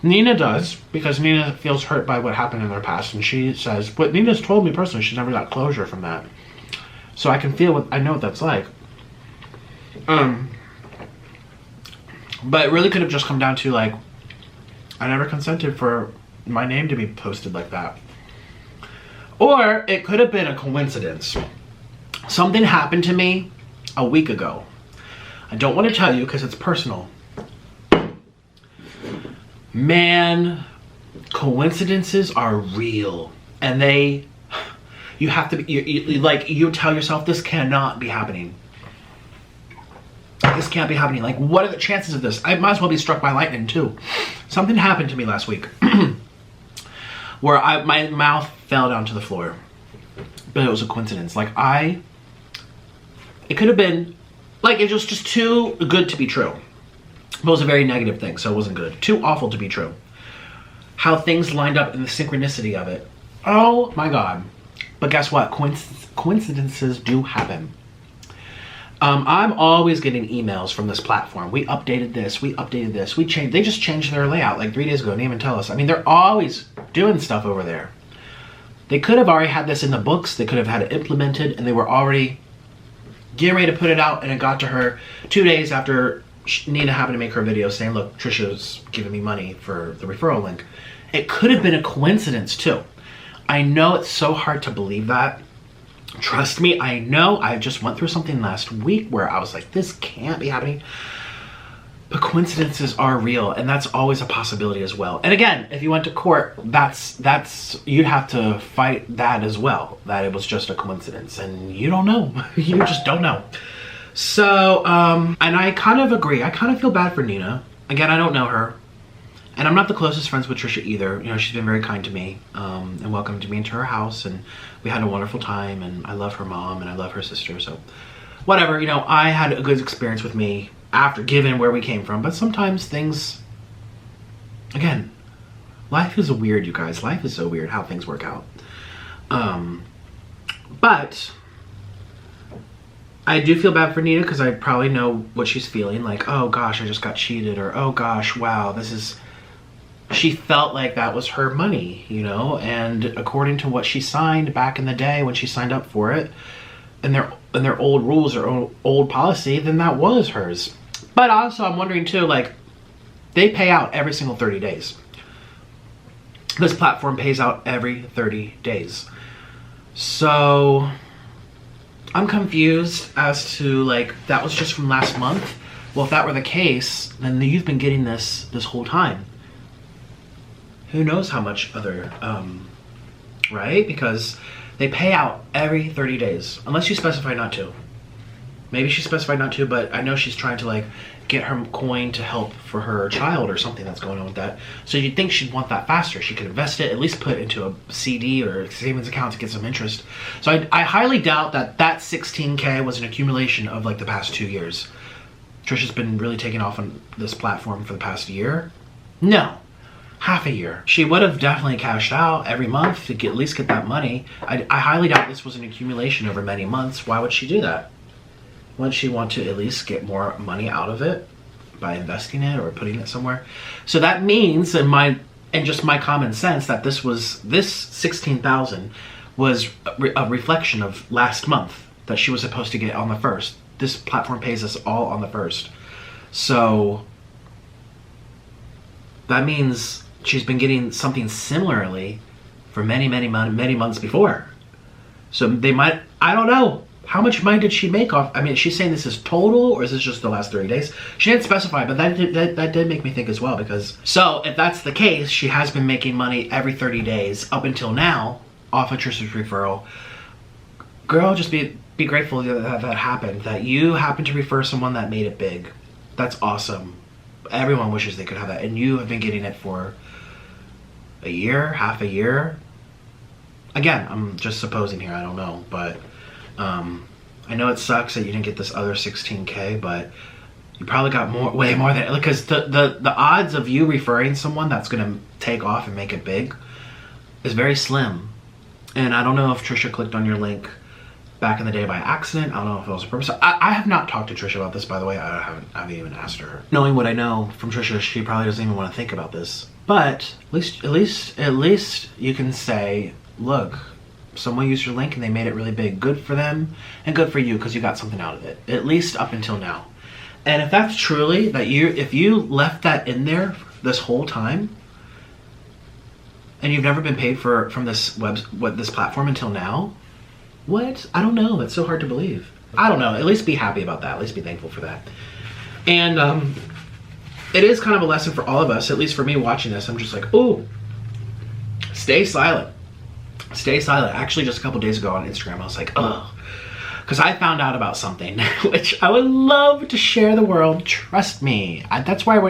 Nina does, because Nina feels hurt by what happened in their past, and she says, but Nina's told me personally she's never got closure from that. So I can feel I know what that's like. But it really could have just come down to like, I never consented for my name to be posted like that. Or it could have been a coincidence. Something happened to me a week ago. I don't want to tell you because it's personal. Man, coincidences are real, and you have to be, you tell yourself this cannot be happening. This can't be happening. Like, what are the chances of this? I might as well be struck by lightning too. Something happened to me last week where my mouth fell down to the floor, but it was a coincidence. Like it could have been, like it was just too good to be true. But it was a very negative thing, so it wasn't good. Too awful to be true. How things lined up in the synchronicity of it. Oh my God. But guess what? Coincidences do happen. I'm always getting emails from this platform. We updated this, we updated this, they just changed their layout like 3 days ago, didn't even tell us. I mean, they're always doing stuff over there. They could have already had this in the books, they could have had it implemented, and they were already getting ready to put it out, and it got to her 2 days after Nina happened to make her video saying, look, Trisha's giving me money for the referral link. It could have been a coincidence too. I know it's so hard to believe that. Trust me, I know. I just went through something last week where I was like, this can't be happening. But coincidences are real, and that's always a possibility as well. And again, if you went to court, that's you'd have to fight that as well, that it was just a coincidence, and you don't know. You just don't know. So, and I kind of agree. I kind of feel bad for Nina. Again, I don't know her, and I'm not the closest friends with Trisha either. You know, she's been very kind to me, and welcomed me into her house, and we had a wonderful time, and I love her mom, and I love her sister, so whatever. You know, I had a good experience with me after, given where we came from, but sometimes things, again, life is weird, you guys. Life is so weird how things work out. But I do feel bad for Nina, because I probably know what she's feeling, like, oh gosh, I just got cheated, or oh gosh, wow, this is, she felt like that was her money, you know, and according to what she signed back in the day when she signed up for it, and their old rules or old policy, then that was hers. But also, I'm wondering too, like, they pay out every single 30 days. This platform pays out every 30 days. So I'm confused as to, like, that was just from last month. Well, if that were the case, then you've been getting this whole time. Who knows how much other, right? Because they pay out every 30 days, unless you specify not to. Maybe she specified not to, but I know she's trying to, like, get her coin to help for her child or something that's going on with that. So you'd think she'd want that faster. She could invest it, at least put into a CD or a savings account to get some interest. So I highly doubt that 16K was an accumulation of, like, the past 2 years. Trisha's been really taking off on this platform for the past year. No. Half a year. She would have definitely cashed out every month to at least get that money. I highly doubt this was an accumulation over many months. Why would she do that? Wouldn't she want to at least get more money out of it by investing it or putting it somewhere? So that means, in just my common sense, that this 16,000 was a reflection of last month that she was supposed to get on the 1st. This platform pays us all on the 1st. So that means she's been getting something similarly for many months before. So they might, I don't know. How much money did she make off? I mean, she's saying this is total, or is this just the last 30 days? She didn't specify, but that did make me think as well, because, so if that's the case, she has been making money every 30 days up until now off of Trisha's referral. Girl, just be grateful that happened, that you happened to refer someone that made it big. That's awesome. Everyone wishes they could have that, and you have been getting it for a year, half a year. Again, I'm just supposing here, I don't know, but I know it sucks that you didn't get this other 16K, but you probably got way more than, because the odds of you referring someone that's gonna take off and make it big is very slim. And I don't know if Trisha clicked on your link back in the day by accident. I don't know if it was a purpose. I have not talked to Trisha about this, by the way. I haven't even asked her. Knowing what I know from Trisha, she probably doesn't even want to think about this. But at least you can say, look, someone used your link and they made it really big. Good for them and good for you, because you got something out of it, at least up until now. And if that's truly that if you left that in there this whole time and you've never been paid from this this platform until now, what? I don't know. It's so hard to believe. I don't know. At least be happy about that. At least be thankful for that. And it is kind of a lesson for all of us, at least for me watching this. I'm just like, ooh, stay silent. Stay silent. Actually, just a couple days ago on Instagram, I was like, ugh. Because I found out about something which I would love to share the world. Trust me. That's where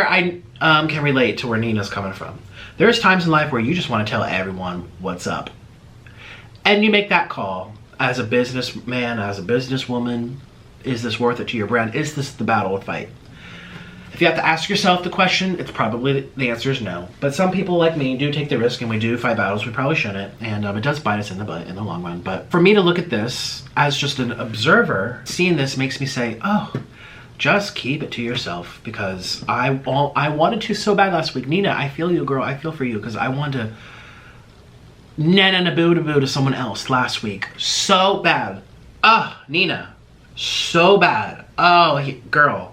I can relate to where Nina's coming from. There's times in life where you just want to tell everyone what's up. And you make that call as a businessman, as a businesswoman. Is this worth it to your brand? Is this the battle to fight? If you have to ask yourself the question, it's probably, the answer is no. But some people like me do take the risk and we do fight battles we probably shouldn't. And it does bite us in the butt in the long run. But for me to look at this as just an observer, seeing this makes me say, oh, just keep it to yourself. Because I wanted to so bad last week. Nina, I feel you, girl. I feel for you. Because I wanted to nana-na-boo-to-boo to someone else last week. So bad. Oh, Nina. So bad. Oh, girl.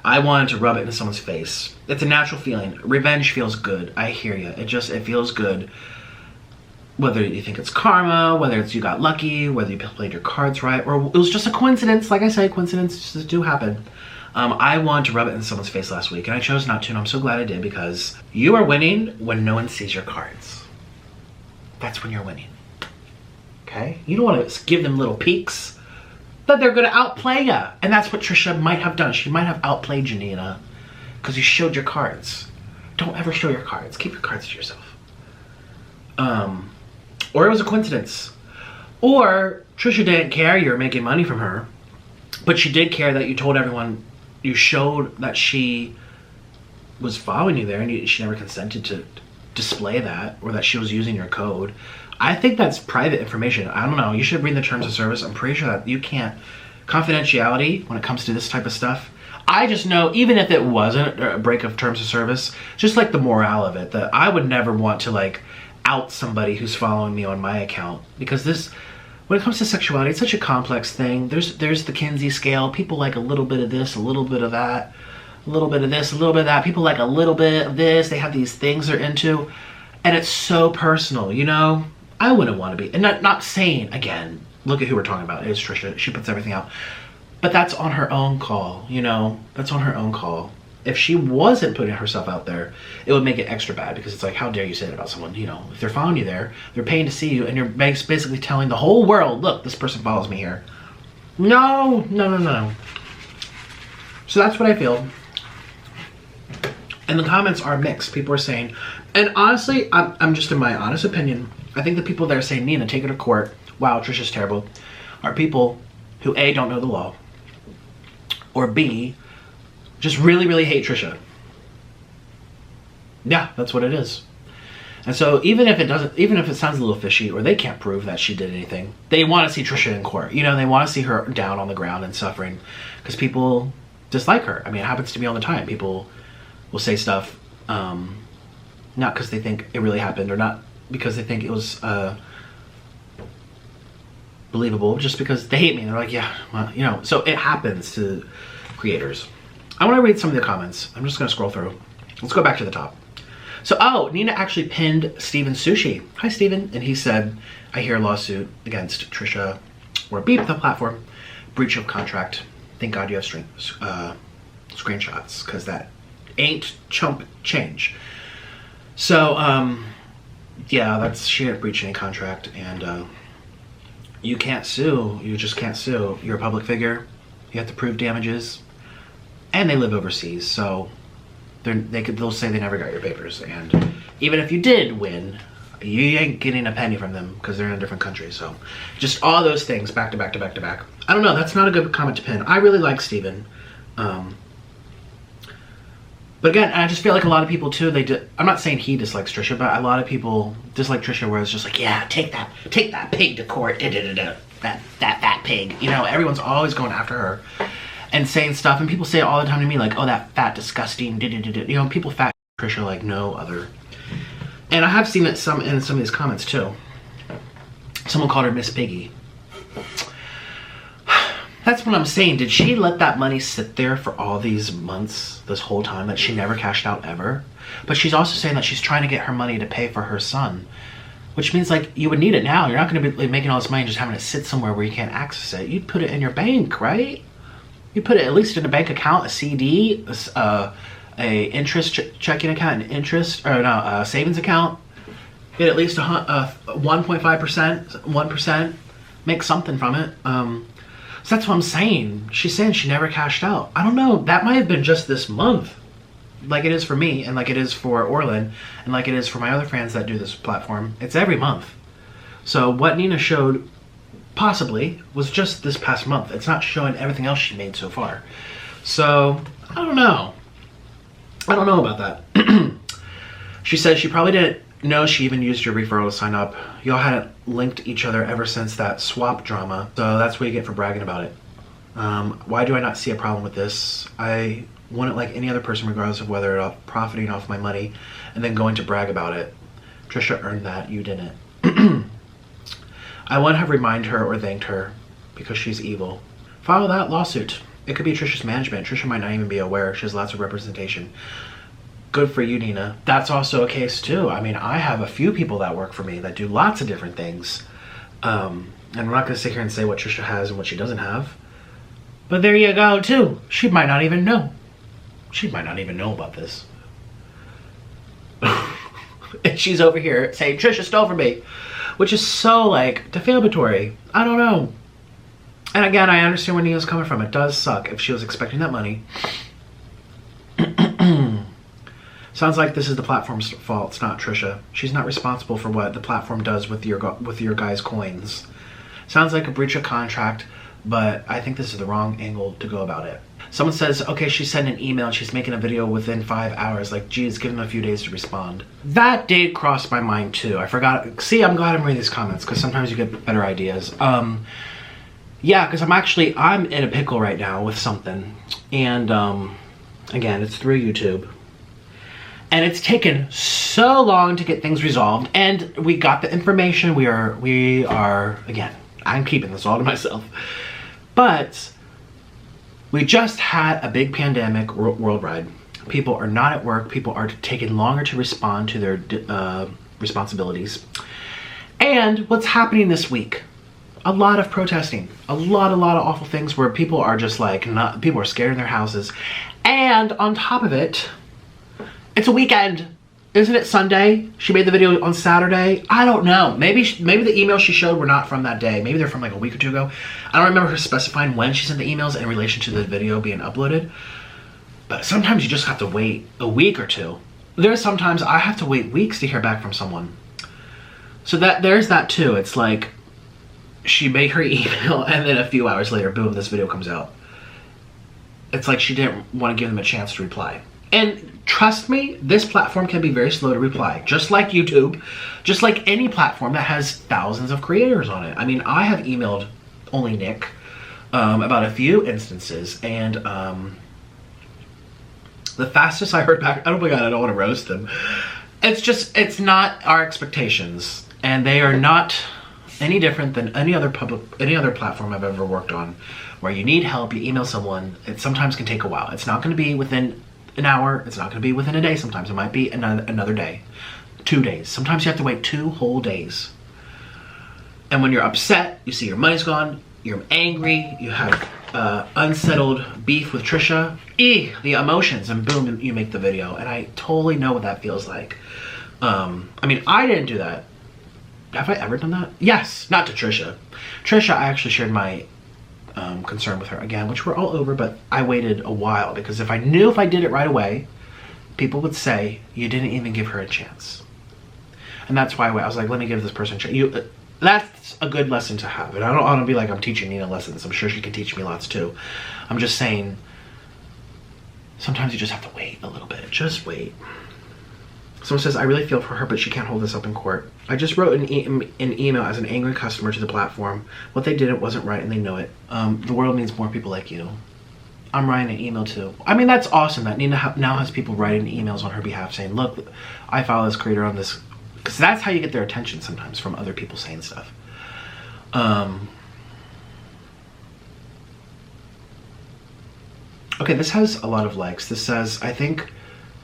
I wanted to rub it into someone's face. It's a natural feeling. Revenge feels good. I hear you. It feels good. Whether you think it's karma, whether it's you got lucky, whether you played your cards right, or it was just a coincidence. Like I said, coincidences do happen. I wanted to rub it in someone's face last week, and I chose not to, and I'm so glad I did, because you are winning when no one sees your cards. That's when you're winning. Okay? You don't want to give them little peeks, but they're going to outplay you. And that's what Trisha might have done. She might have outplayed you, Nina, because you showed your cards. Don't ever show your cards. Keep your cards to yourself. Or it was a coincidence. Or Trisha didn't care you were making money from her, but she did care that you told everyone, you showed that she was following you there, and she never consented to display that, or that she was using your code. I think that's private information. I don't know. You should read the terms of service. I'm pretty sure that you can't. Confidentiality when it comes to this type of stuff. I just know, even if it wasn't a break of terms of service, just like the morale of it, that I would never want to like out somebody who's following me on my account, because this, when it comes to sexuality, it's such a complex thing. There's the Kinsey scale. People like a little bit of this, a little bit of that, a little bit of this, a little bit of that. People like a little bit of this. They have these things they're into, and it's so personal, you know? I wouldn't want to be, and not saying, again, look at who we're talking about. It's Trisha. She puts everything out. But that's on her own call, you know? That's on her own call. If she wasn't putting herself out there, it would make it extra bad, because it's like, how dare you say that about someone, you know? If they're following you there, they're paying to see you, and you're basically telling the whole world, look, this person follows me here. No. So that's what I feel. And the comments are mixed. People are saying, and honestly, I'm just in my honest opinion, I think the people that are saying, Nina, take her to court, wow, Trisha's terrible, are people who A, don't know the law, or B, just really, really hate Trisha. Yeah, that's what it is. And so even if it sounds a little fishy, or they can't prove that she did anything, they want to see Trisha in court. You know, they want to see her down on the ground and suffering, because people dislike her. I mean, it happens to me all the time. People will say stuff, not because they think it really happened, or not because they think it was believable, just because they hate me. And they're like, yeah, well, you know. So it happens to creators. I want to read some of the comments. I'm just going to scroll through. Let's go back to the top. So, oh, Nina actually pinned Steven Sushi. Hi, Steven. And he said, I hear a lawsuit against Trisha, or beep the platform, breach of contract. Thank God you have screenshots, because that ain't chump change. So, yeah, she didn't breach any contract, and you can't sue. You just can't sue. You're a public figure. You have to prove damages, and they live overseas, so they'll say they never got your papers, and even if you did win, you ain't getting a penny from them, because they're in a different country. So just all those things back to back to back to back. I don't know, that's not a good comment to pin. I really like Steven. But again, I just feel like a lot of people too, I'm not saying he dislikes Trisha, but a lot of people dislike Trisha, where it's just like, yeah, take that pig to court, that pig. You know, everyone's always going after her and saying stuff, and people say it all the time to me, like, oh, that fat, disgusting, you know, people fat Trisha like no other. And I have seen it in some of these comments too. Someone called her Miss Piggy. That's what I'm saying. Did she let that money sit there for all these months, this whole time, that she never cashed out ever? But she's also saying that she's trying to get her money to pay for her son, which means, like, you would need it now. You're not going to be making all this money and just having it sit somewhere where you can't access it. You'd put it in your bank, right? You put it at least in a bank account, a CD, a interest checking account, an interest, or no, a savings account. Get at least 1.5%, 1%. Make something from it. So that's what I'm saying. She's saying she never cashed out. I don't know. That might have been just this month, like it is for me, and like it is for Orlin, and like it is for my other friends that do this platform. It's every month. So what Nina showed possibly was just this past month. It's not showing everything else she made so far. So I don't know. I don't know about that. She said she probably didn't know she even used your referral to sign up. Y'all hadn't linked each other ever since that swap drama. So that's what you get for bragging about it. Why do I not see a problem with this? I wouldn't like any other person, regardless of whether or profiting off my money and then going to brag about it. Trisha earned that, you didn't. I wouldn't have reminded her or thanked her because she's evil. File that lawsuit. It could be Trisha's management. Trisha might not even be aware. She has lots of representation. Good for you, Nina. That's also a case too. I mean, I have a few people that work for me that do lots of different things. And we're not going to sit here and say what Trisha has and what she doesn't have. But there you go too. She might not even know. She might not even know about this. And she's over here saying, Trisha stole from me. Which is so, like, defamatory. I don't know. And again, I understand where Nina's coming from. It does suck if she was expecting that money. Sounds like this is the platform's fault. It's not Trisha. She's not responsible for what the platform does with your guys' coins. Sounds like a breach of contract, but I think this is the wrong angle to go about it. Someone says, okay, she sent an email and she's making a video within 5 hours. Like, geez, give them a few days to respond. That did cross my mind too. I forgot. See, I'm glad I'm reading these comments because sometimes you get better ideas. Yeah, because I'm in a pickle right now with something. And again, it's through YouTube. And it's taken so long to get things resolved. And we got the information. We are, again, I'm keeping this all to myself. But we just had a big pandemic worldwide. People are not at work. People are taking longer to respond to their responsibilities. And what's happening this week? A lot of protesting. A lot of awful things where people are just like, people are scared in their houses. And on top of it, it's a weekend. Isn't it Sunday? She made the video on Saturday. I don't know. Maybe the emails she showed were not from that day. Maybe they're from like a week or two ago. I don't remember her specifying when she sent the emails in relation to the video being uploaded. But sometimes you just have to wait a week or two. There's sometimes I have to wait weeks to hear back from someone. So there's that too. It's like she made her email and then a few hours later, boom, this video comes out. It's like she didn't want to give them a chance to reply. And trust me, this platform can be very slow to reply. Just like YouTube, just like any platform that has thousands of creators on it. I mean, I have emailed only Nick about a few instances, and the fastest I heard back, oh my god, I don't want to roast them. It's not our expectations, and they are not any different than any other platform I've ever worked on, where you need help, you email someone. It sometimes can take a while. It's not going to be within an hour. It's not going to be within a day. Sometimes it might be another day, 2 days. Sometimes you have to wait 2 whole days. And when you're upset, you see your money's gone, you're angry, you have unsettled beef with Trisha, the emotions, and boom, you make the video. And I totally know what that feels like. I mean, I didn't do that. Have I ever done that? Yes, not to Trisha. Trisha, I actually shared my concern with her again, which we're all over, but I waited a while because if I knew if I did it right away, people would say, you didn't even give her a chance. And that's why I was like, let me give this person a chance. That's a good lesson to have. And I don't want to be like I'm teaching Nina lessons. I'm sure she can teach me lots too. I'm just saying, sometimes you just have to wait a little bit. Just wait. Someone says, I really feel for her, but she can't hold this up in court. I just wrote an email as an angry customer to the platform. What they did, it wasn't right, and they know it. The world needs more people like you. I'm writing an email too. I mean, that's awesome that Nina now has people writing emails on her behalf saying, look, I follow this creator on this. Because that's how you get their attention sometimes, from other people saying stuff. Okay, this has a lot of likes. This says, I think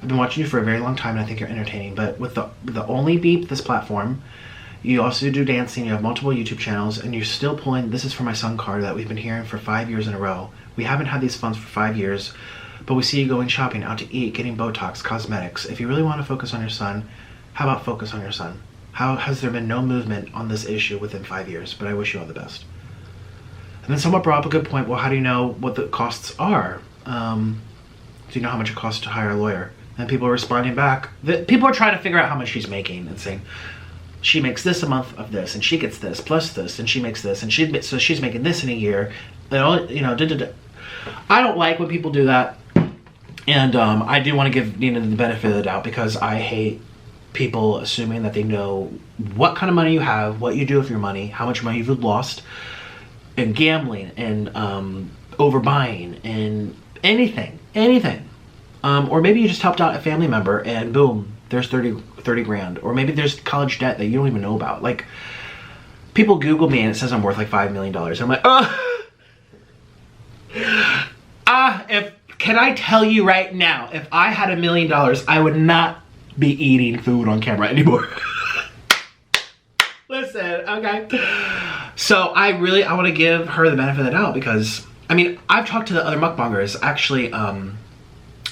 I've been watching you for a very long time and I think you're entertaining, but with the only beep this platform, you also do dancing, you have multiple YouTube channels, and you're still pulling This Is For My Son card that we've been hearing for 5 years in a row. We haven't had these funds for 5 years, but we see you going shopping, out to eat, getting Botox, cosmetics. If you really want to focus on your son, how about focus on your son? How has there been no movement on this issue within 5 years? But I wish you all the best. And then someone brought up a good point. Well, how do you know what the costs are? Do you know how much it costs to hire a lawyer? And people are responding back. People are trying to figure out how much she's making and saying, she makes this a month of this, and she gets this, plus this, and she makes this, and so she's making this in a year. You know, I don't like when people do that. And I do want to give Nina the benefit of the doubt because I hate people assuming that they know what kind of money you have, what you do with your money, how much money you've lost, and gambling, and overbuying, and anything. Or maybe you just helped out a family member and boom, there's 30 grand. Or maybe there's college debt that you don't even know about. Like, people Google me and it says I'm worth like $5 million. I'm like, can I tell you right now, if I had $1 million, I would not be eating food on camera anymore. Listen, okay. So I want to give her the benefit of the doubt because I mean, I've talked to the other mukbangers. Actually, again,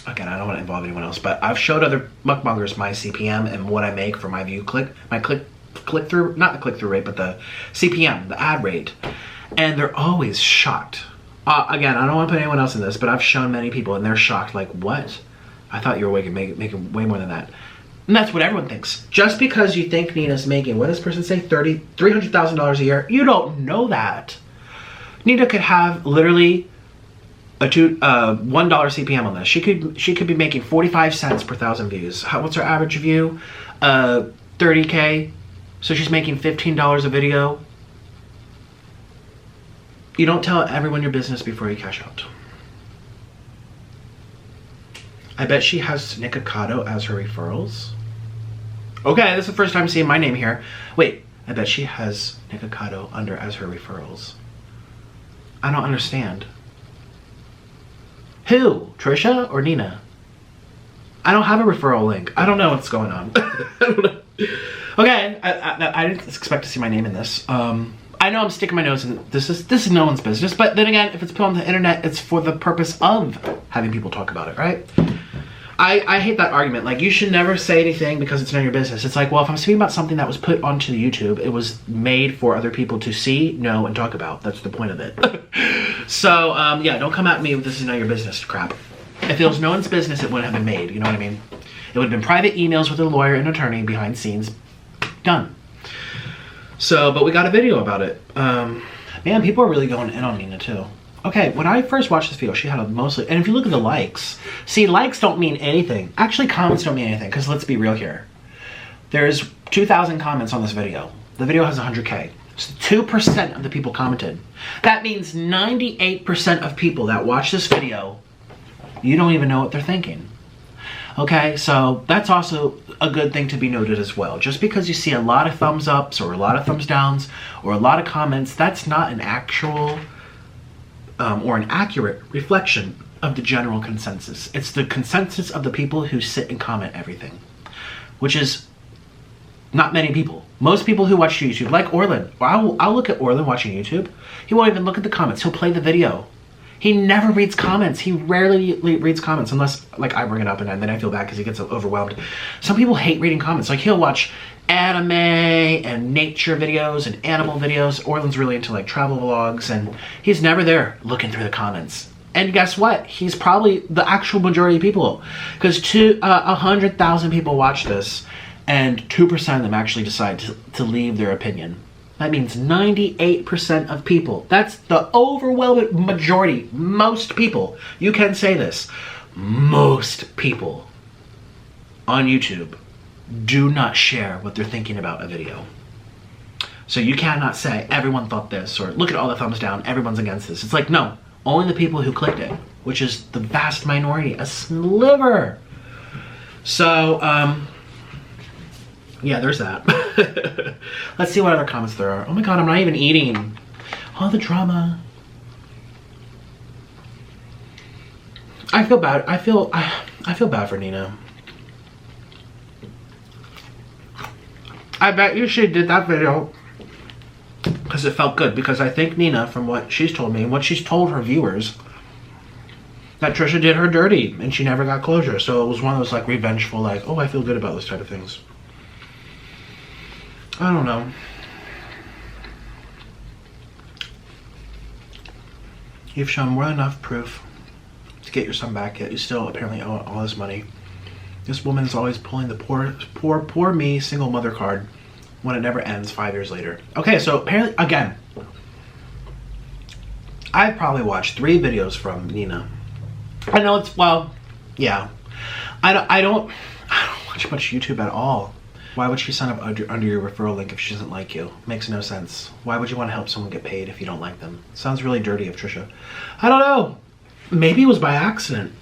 I don't want to involve anyone else, but I've showed other mukbangers my CPM and what I make for my click-through, not the click-through rate, but the CPM, the ad rate. And they're always shocked. Again, I don't want to put anyone else in this, but I've shown many people and they're shocked, like, what? I thought you were making way more than that. And that's what everyone thinks. Just because you think Nina's making, what does this person say, $300,000 a year? You don't know that. Nina could have literally a $1 CPM on this. She could be making 45 cents per 1,000 views. What's her average view? 30K. So she's making $15 a video. You don't tell everyone your business before you cash out. I bet she has Nikocado as her referrals. Okay, this is the first time seeing my name here. Wait, I bet she has Nikocado under as her referrals. I don't understand. Who? Trisha or Nina? I don't have a referral link. I don't know what's going on. I don't know. Okay, I didn't expect to see my name in this. I know I'm sticking my nose in. This is no one's business. But then again, if it's put on the internet, it's for the purpose of having people talk about it, right? I hate that argument. Like, you should never say anything because it's none of your business. It's like, well, if I'm speaking about something that was put onto the YouTube, it was made for other people to see, know, and talk about. That's the point of it. So, yeah, don't come at me with this is none of your business crap. If it was no one's business, it wouldn't have been made. You know what I mean? It would have been private emails with a lawyer and attorney behind scenes. Done. So, but we got a video about it. Man, people are really going in on Nina too. Okay, when I first watched this video, she had a mostly, and if you look at the likes, see, likes don't mean anything. Actually, comments don't mean anything, because let's be real here. There's 2,000 comments on this video. The video has 100K. So 2% of the people commented. That means 98% of people that watch this video, you don't even know what they're thinking. Okay, so that's also a good thing to be noted as well. Just because you see a lot of thumbs ups or a lot of thumbs downs or a lot of comments, that's not an actual or an accurate reflection of the general consensus. It's the consensus of the people who sit and comment everything, which is not many people. Most people who watch YouTube, like Orlin, I'll look at Orlin watching YouTube. He won't even look at the comments. He'll play the video. He never reads comments. He rarely reads comments unless, like, I bring it up and then I feel bad because he gets overwhelmed. Some people hate reading comments. Like, he'll watch anime and nature videos and animal videos. Orlin's really into, like, travel vlogs, and he's never there looking through the comments. And guess what? He's probably the actual majority of people, because 100,000 people watch this, and 2% of them actually decide to leave their opinion. That means 98% of people. That's the overwhelming majority. Most people. You can say this. Most people on YouTube do not share what they're thinking about a video. So you cannot say everyone thought this, or look at all the thumbs down, everyone's against this. It's like, no, only the people who clicked it, which is the vast minority, a sliver. So, yeah, there's that. Let's see what other comments there are. Oh my god, I'm not even eating. All the drama. I feel bad. I feel bad for Nina. I bet you she did that video because it felt good. Because I think Nina, from what she's told me and what she's told her viewers, that Trisha did her dirty and she never got closure. So it was one of those, like, revengeful, like, oh, I feel good about those type of things. I don't know. You've shown more than enough proof to get your son back, yet you still apparently owe all this money. This woman is always pulling the poor me single mother card when it never ends 5 years later. Okay, so apparently, again, I've probably watched 3 videos from Nina. I know it's, well, yeah. I don't watch much YouTube at all. Why would she sign up under your referral link if she doesn't like you? Makes no sense. Why would you want to help someone get paid if you don't like them? Sounds really dirty of Trisha. I don't know. Maybe it was by accident.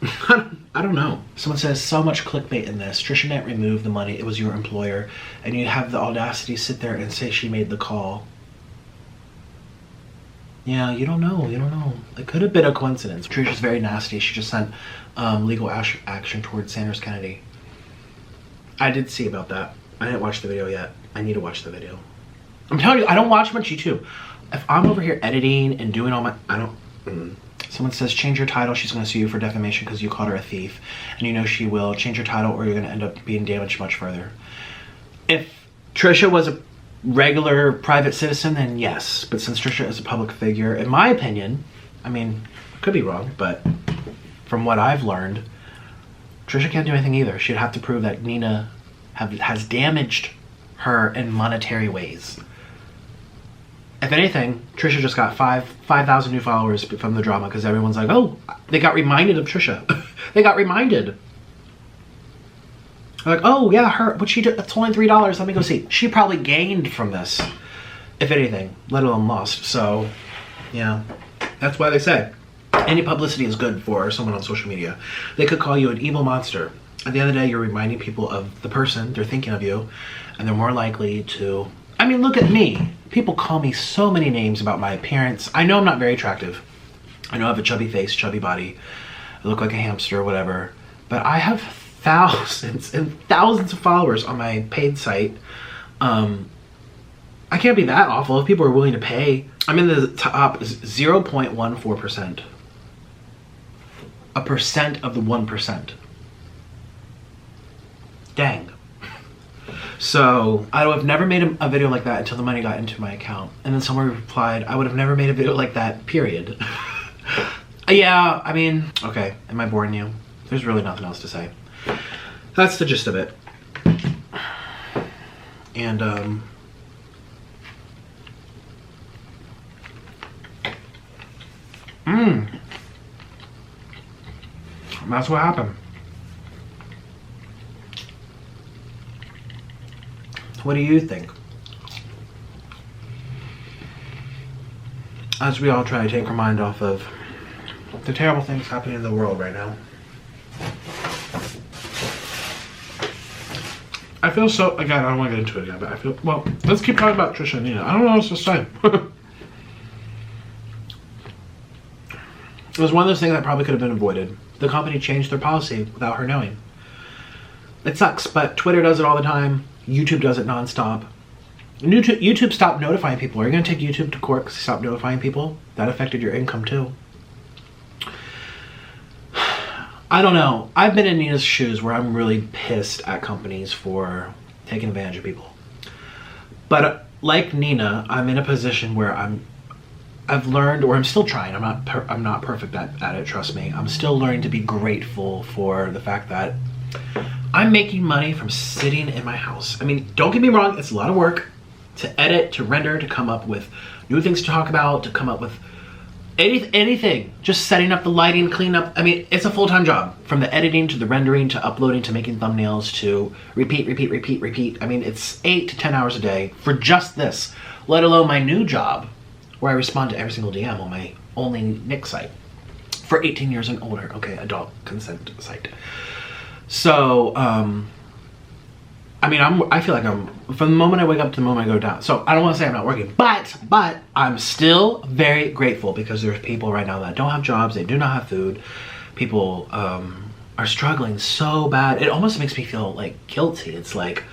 I don't know. Someone says, so much clickbait in this. Trisha didn't remove the money. It was your employer. And you have the audacity to sit there and say she made the call. Yeah, you don't know. You don't know. It could have been a coincidence. Trisha's very nasty. She just sent legal action towards Sanders Kennedy. I did see about that. I didn't watch the video yet. I need to watch the video. I'm telling you, I don't watch much YouTube. If I'm over here editing and doing all my, Someone says, change your title, she's going to sue you for defamation because you called her a thief. And you know she will. Change your title or you're going to end up being damaged much further. If Trisha was a regular private citizen, then yes. But since Trisha is a public figure, in my opinion, I mean, I could be wrong, but from what I've learned, Trisha can't do anything either. She'd have to prove that Nina has damaged her in monetary ways. If anything, Trisha just got 5,000 new followers from the drama because everyone's like, oh, they got reminded of Trisha. They got reminded. They're like, oh yeah, her, what she did, it's only $3, let me go see. She probably gained from this, if anything, let alone lost. So, yeah, that's why they say any publicity is good for someone on social media. They could call you an evil monster. At the end of the day, you're reminding people of the person, they're thinking of you, and they're more likely to, I mean, look at me. People call me so many names about my appearance. I know I'm not very attractive. I know I have a chubby face, chubby body. I look like a hamster or whatever. But I have thousands and thousands of followers on my paid site. I can't be that awful if people are willing to pay. I'm in the top 0.14%. A percent of the 1%. Dang. So I would have never made a video like that until the money got into my account. And then someone replied, I would have never made a video like that, period. Yeah, I mean, okay, am I boring you? There's really nothing else to say. That's the gist of it. And, that's what happened. What do you think? As we all try to take our mind off of the terrible things happening in the world right now. I feel so, again, I don't want to get into it again, but I feel, well, let's keep talking about Trisha and Nina. I don't know what else to say. It was one of those things that probably could have been avoided. The company changed their policy without her knowing. It sucks, but Twitter does it all the time. YouTube does it nonstop. YouTube stopped notifying people. Are you going to take YouTube to court because they stopped notifying people? That affected your income too. I don't know. I've been in Nina's shoes where I'm really pissed at companies for taking advantage of people. But like Nina, I'm in a position where I've learned, or I'm still trying. I'm not perfect at it. Trust me. I'm still learning to be grateful for the fact that I'm making money from sitting in my house. I mean, don't get me wrong, it's a lot of work to edit, to render, to come up with new things to talk about, to come up with anything. Just setting up the lighting, cleaning up. I mean, it's a full-time job. From the editing, to the rendering, to uploading, to making thumbnails, to repeat. I mean, it's 8 to 10 hours a day for just this, let alone my new job, where I respond to every single DM on my only Nick site. For 18 years and older. Okay, adult consent site. So, I mean, I feel like I'm, from the moment I wake up to the moment I go down. So I don't want to say I'm not working, but I'm still very grateful because there's people right now that don't have jobs. They do not have food. People, are struggling so bad. It almost makes me feel like guilty. It's like,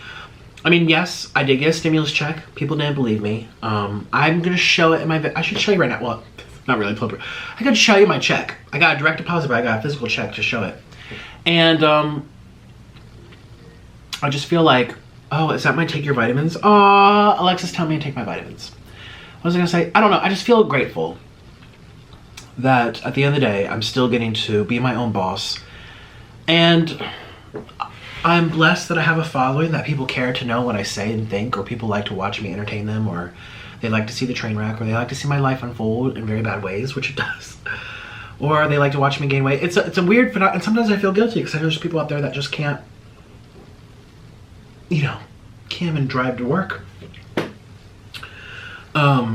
I mean, yes, I did get a stimulus check. People didn't believe me. I'm going to show it in my, I should show you right now. Well, not really. I could show you my check. I got a direct deposit, but I got a physical check to show it. And I just feel like, oh, is that my take your vitamins? Aw, Alexis, tell me to take my vitamins. What was I gonna say? I don't know. I just feel grateful that at the end of the day, I'm still getting to be my own boss. And I'm blessed that I have a following, that people care to know what I say and think, or people like to watch me entertain them, or they like to see the train wreck, or they like to see my life unfold in very bad ways, which it does. Or they like to watch me gain weight. It's a weird phenomenon, and sometimes I feel guilty because there's people out there that just can't, you know, can't even drive to work.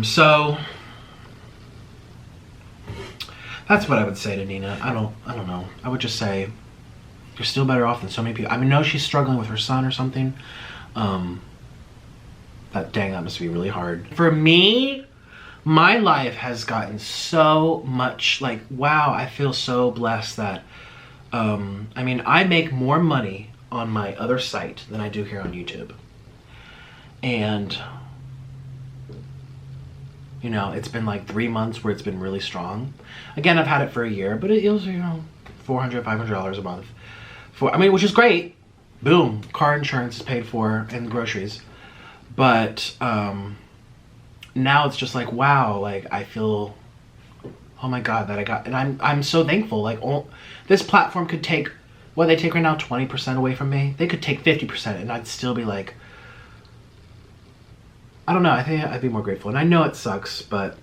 So that's what I would say to Nina. I don't know. I would just say you're still better off than so many people. I mean, no, she's struggling with her son or something. That must be really hard. For me, my life has gotten so much, like, wow, I feel so blessed that, I mean, I make more money on my other site than I do here on YouTube. And You know, it's been like 3 months where it's been really strong. Again, I've had it for a year, but it was, you know, $400, $500 a month. I mean, which is great. Boom, car insurance is paid for and groceries. But now it's just like, wow, like I feel, oh my God, that I got, and I'm so thankful. Like, this platform could take, what they take right now, 20% away from me. They could take 50% and I'd still be like, I don't know, I think I'd be more grateful. And I know it sucks, but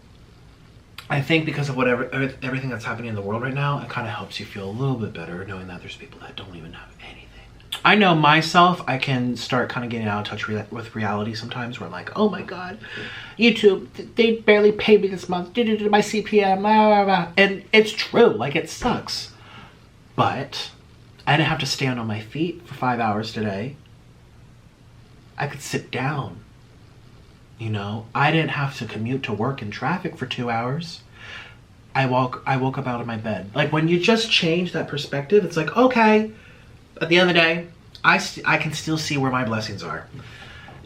I think because of everything that's happening in the world right now, it kind of helps you feel a little bit better knowing that there's people that don't even have anything. I know myself, I can start kind of getting out of touch with reality sometimes, where I'm like, oh my God, YouTube, they barely paid me this month, my CPM, blah, blah, blah. And it's true, like it sucks. But I didn't have to stand on my feet for 5 hours today. I could sit down. You know, I didn't have to commute to work in traffic for 2 hours. I woke up out of my bed. Like, when you just change that perspective, it's like, okay, at the end of the day, I can still see where my blessings are.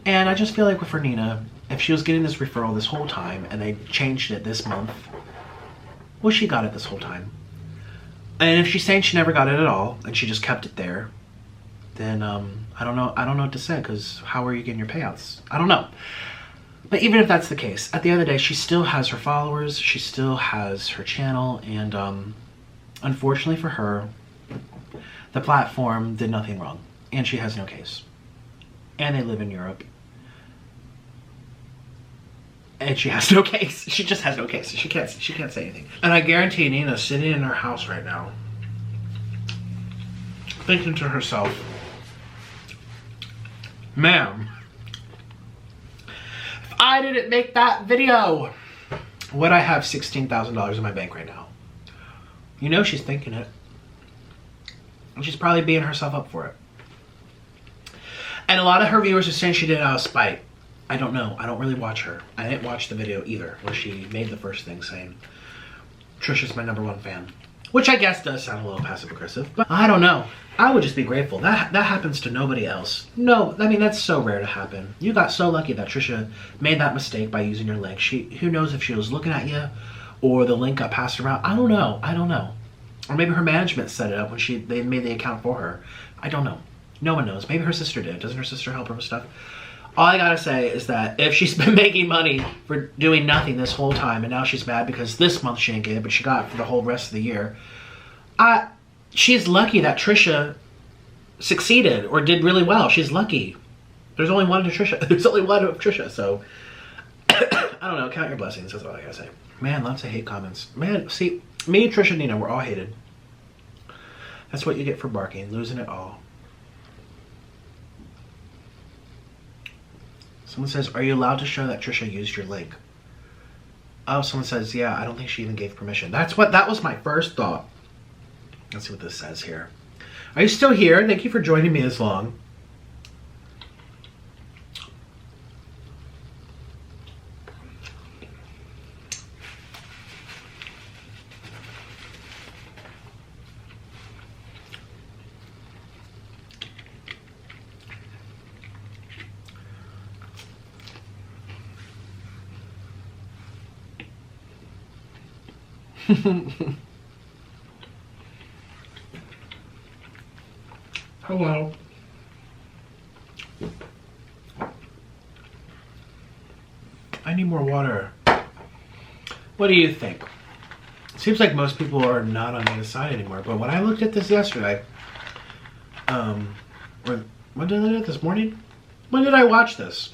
And I just feel like for Nina, if she was getting this referral this whole time and they changed it this month, well, she got it this whole time. And if she's saying she never got it at all and she just kept it there, then I don't know what to say, because how are you getting your payouts? I don't know. But even if that's the case, at the end of the day, she still has her followers, she still has her channel, and unfortunately for her, the platform did nothing wrong, and she has no case. And they live in Europe. And she has no case. She just has no case. She can't say anything. And I guarantee Nina's sitting in her house right now, thinking to herself, ma'am, I didn't make that video, would I have $16,000 in my bank right now? You know she's thinking it. And she's probably beating herself up for it. And a lot of her viewers are saying she did it out of spite. I don't know. I don't really watch her. I didn't watch the video either, where she made the first thing saying, Trisha's my #1 fan. Which I guess does sound a little passive-aggressive, but I don't know. I would just be grateful. That happens to nobody else. No, I mean, that's so rare to happen. You got so lucky that Trisha made that mistake by using your link. Who knows if she was looking at you or the link got passed around. I don't know. Or maybe her management set it up when they made the account for her. I don't know. No one knows. Maybe her sister did. Doesn't her sister help her with stuff? All I gotta say is that if she's been making money for doing nothing this whole time, and now she's mad because this month she didn't get it, but she got it for the whole rest of the year, she's lucky that Trisha succeeded or did really well. She's lucky. There's only one of Trisha. There's only one of Trisha, so I don't know. Count your blessings. That's all I gotta say. Man, lots of hate comments. Man, see, me, Trisha, and Nina, we're all hated. That's what you get for barking, losing it all. Someone says, are you allowed to show that Trisha used your link? Oh, someone says, yeah, I don't think she even gave permission. That was my first thought. Let's see what this says here. Are you still here? Thank you for joining me this long. Hello. I need more water. What do you think? It seems like most people are not on the other side anymore, but when I looked at this yesterday, or when did I do it? This morning? When did I watch this?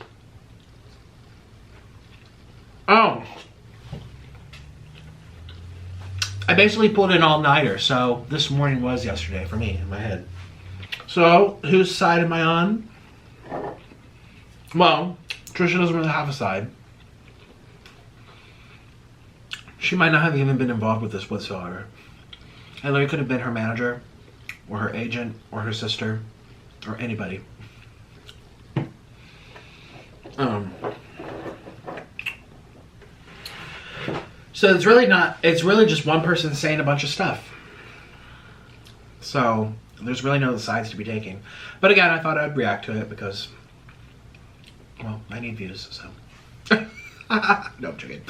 Oh. I basically pulled an all-nighter, so this morning was yesterday for me in my head. So, whose side am I on? Well, Trisha doesn't really have a side. She might not have even been involved with this whatsoever. And it could have been her manager, or her agent, or her sister, or anybody. So it's really just one person saying a bunch of stuff. So there's really no sides to be taking. But again, I thought I'd react to it because, well, I need views, so. No, I'm joking.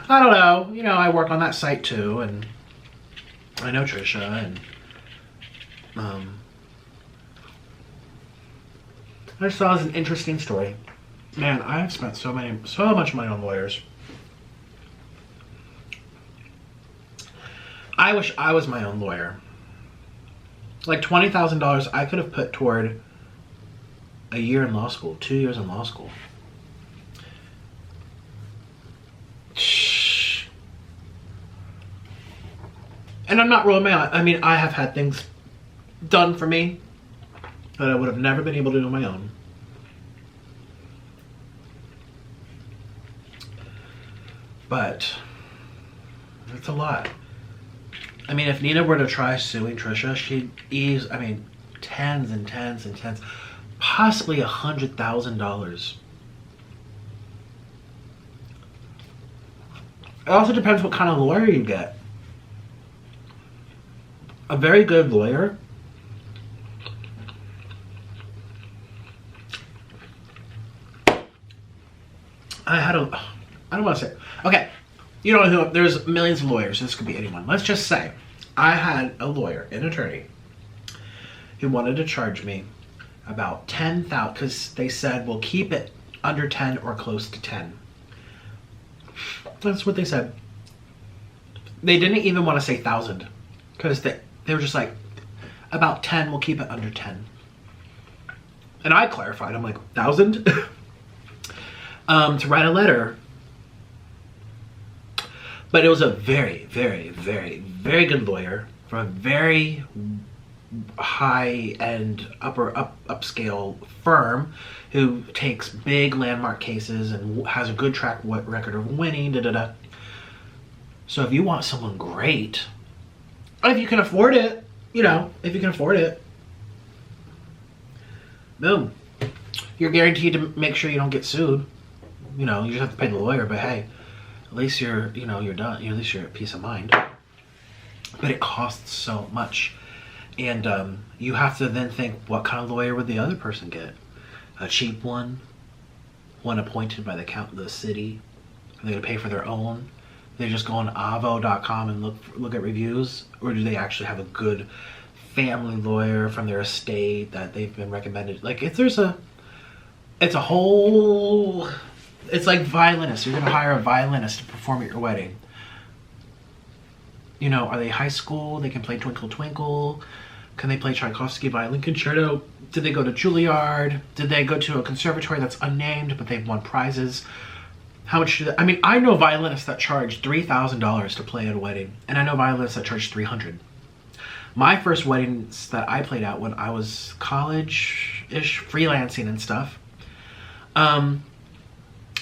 I don't know. You know, I work on that site too, and I know Trisha, and I just thought it was an interesting story. Man, I have spent so much money on lawyers. I wish I was my own lawyer. Like $20,000 I could have put toward a year in law school, 2 years in law school. And I'm not ruling my life. I mean, I have had things done for me that I would have never been able to do on my own. But it's a lot. I mean, if Nina were to try suing Trisha, she'd ease, I mean, tens and tens and tens, possibly $100,000. It also depends what kind of lawyer you get. A very good lawyer I don't want to say, okay, you know who, there's millions of lawyers, this could be anyone. Let's just say I had a lawyer, an attorney, who wanted to charge me about 10,000, because they said, we'll keep it under 10 or close to 10. That's what they said. They didn't even want to say 1,000, because they were just like, about 10, we'll keep it under 10. And I clarified, I'm like, 1,000? To write a letter. But it was a very, very, very, very good lawyer from a very high-end, upscale firm who takes big landmark cases and has a good track record of winning, So if you want someone great, if you can afford it, you know, if you can afford it, boom. You're guaranteed to make sure you don't get sued. You know, you just have to pay the lawyer, but hey, at least you're, you know, you're done. At least you're at peace of mind. But it costs so much. And you have to then think, what kind of lawyer would the other person get? A cheap one appointed by the city? Are they going to pay for their own? They just go on avo.com and look at reviews? Or do they actually have a good family lawyer from their estate that they've been recommended? Like, if there's it's a whole, it's like violinists. You're going to hire a violinist to perform at your wedding. You know, are they high school? They can play Twinkle Twinkle. Can they play Tchaikovsky Violin Concerto? Did they go to Juilliard? Did they go to a conservatory that's unnamed but they've won prizes? How much do they, I mean, I know violinists that charge $3,000 to play at a wedding. And I know violinists that charge $300. My first weddings that I played at when I was college-ish, freelancing and stuff, it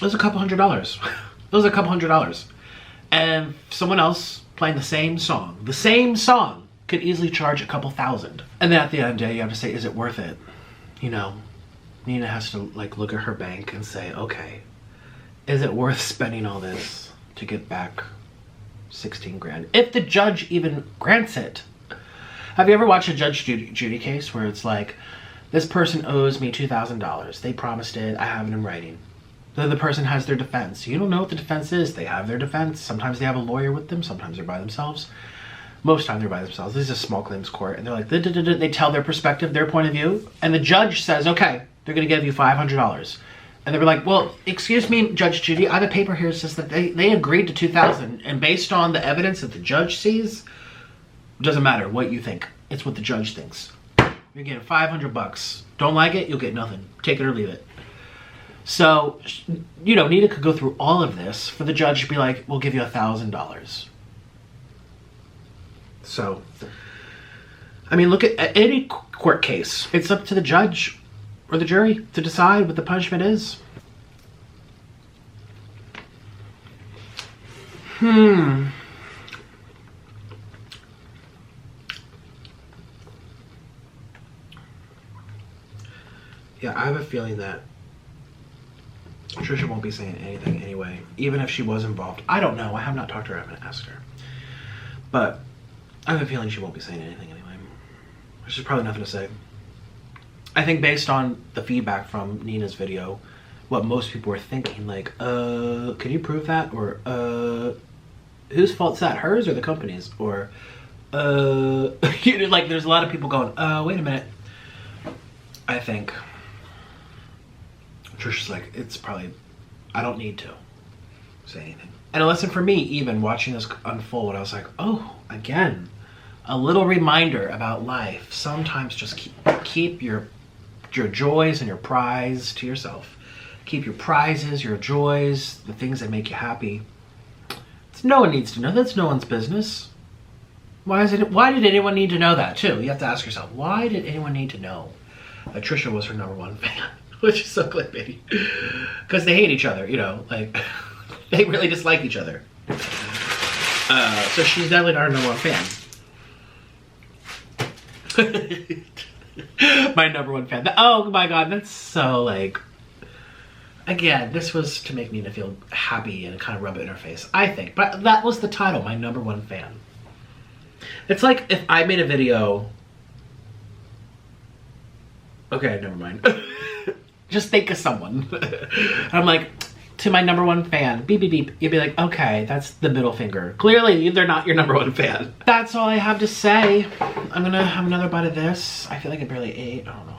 was a couple $100s. It was a couple $100s. And someone else playing the same song could easily charge a couple thousand. And then at the end of the day, you have to say, is it worth it? You know, Nina has to like look at her bank and say, okay, is it worth spending all this to get back 16 grand? If the judge even grants it. Have you ever watched a Judge Judy case where it's like, this person owes me $2,000. They promised it, I have it in writing. Then the person has their defense. You don't know what the defense is. They have their defense. Sometimes they have a lawyer with them. Sometimes they're by themselves. Most time they're by themselves. This is a small claims court. And they're like, they tell their perspective, their point of view. And the judge says, okay, they're going to give you $500. And they were like, well, excuse me, Judge Judy, I have a paper here that says that they agreed to $2,000. And based on the evidence that the judge sees, it doesn't matter what you think. It's what the judge thinks. You're getting $500. Don't like it, you'll get nothing. Take it or leave it. So, you know, Nina could go through all of this for the judge to be like, we'll give you $1,000. So, I mean, look at any court case. It's up to the judge or the jury to decide what the punishment is. Yeah, I have a feeling that Trisha won't be saying anything anyway, even if she was involved. I don't know. I have not talked to her. I haven't asked her. But I have a feeling she won't be saying anything anyway. There's just probably nothing to say. I think based on the feedback from Nina's video, what most people are thinking. Like, can you prove that? Or, whose fault's that? Hers or the company's? Or, you know, like, there's a lot of people going, wait a minute. I think Trisha's like, it's probably, I don't need to say anything. And a lesson for me, even watching this unfold, I was like, oh, again, a little reminder about life. Sometimes just keep your joys and your prize to yourself. Keep your prizes, your joys, the things that make you happy. No one needs to know. That's no one's business. Why did anyone need to know that too? You have to ask yourself, why did anyone need to know that Trisha was her #1 fan? Which is so clickbaity. Because they hate each other, you know, like, they really dislike each other. So she's definitely not her #1 fan. My #1 fan. Oh my god, that's so like... Again, this was to make Nina feel happy and kind of rub it in her face, I think. But that was the title, my #1 fan. It's like if I made a video... Okay, never mind. Just think of someone. I'm like, to my #1 fan, beep, beep, beep. You'd be like, okay, that's the middle finger. Clearly, they're not your #1 fan. That's all I have to say. I'm gonna have another bite of this. I feel like I barely ate. I don't know.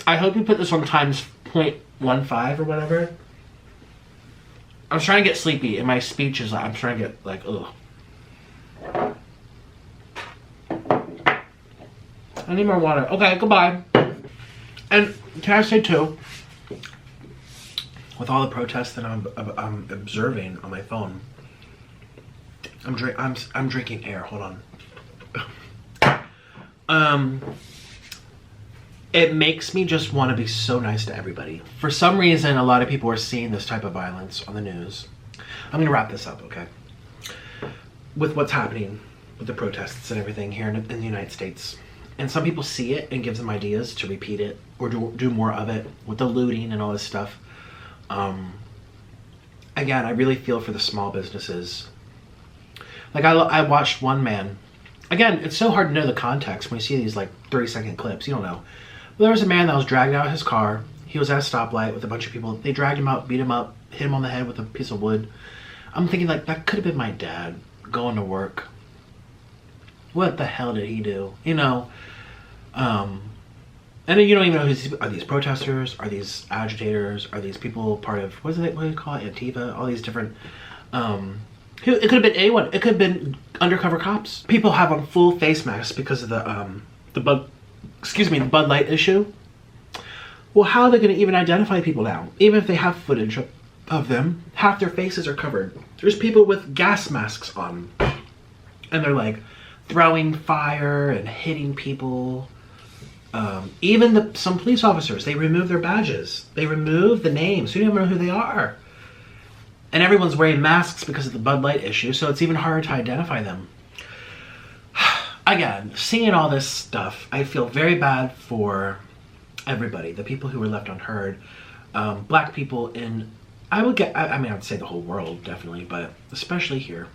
I hope you put this on times 0.15 or whatever. I'm trying to get sleepy and my speech is, I'm trying to get like, ugh. I need more water. Okay, goodbye. And can I say too, with all the protests that I'm observing on my phone, I'm drinking air. Hold on. It makes me just want to be so nice to everybody. For some reason, a lot of people are seeing this type of violence on the news. I'm gonna wrap this up, okay? With what's happening with the protests and everything here in the United States. And some people see it and gives them ideas to repeat it or do more of it with the looting and all this stuff. Again, I really feel for the small businesses. Like I watched one man. Again, it's so hard to know the context when you see these like 30-second clips. You don't know. But there was a man that was dragged out of his car. He was at a stoplight with a bunch of people. They dragged him out, beat him up, hit him on the head with a piece of wood. I'm thinking like, that could have been my dad going to work. What the hell did he do? You know? And then you don't even know are these protesters? Are these agitators? Are these people part of, what do you call it? Antifa? All these different... It could have been anyone. It could have been undercover cops. People have on full face masks because of the Bud Light issue. Well, how are they going to even identify people now? Even if they have footage of them, half their faces are covered. There's people with gas masks on, and they're like throwing fire and hitting people. Even some police officers, they remove their badges. They remove the names. You don't even know who they are. And everyone's wearing masks because of the Bud Light issue, so it's even harder to identify them. Again, seeing all this stuff, I feel very bad for everybody. The people who were left unheard. Black people in, I would say the whole world, definitely, but especially here.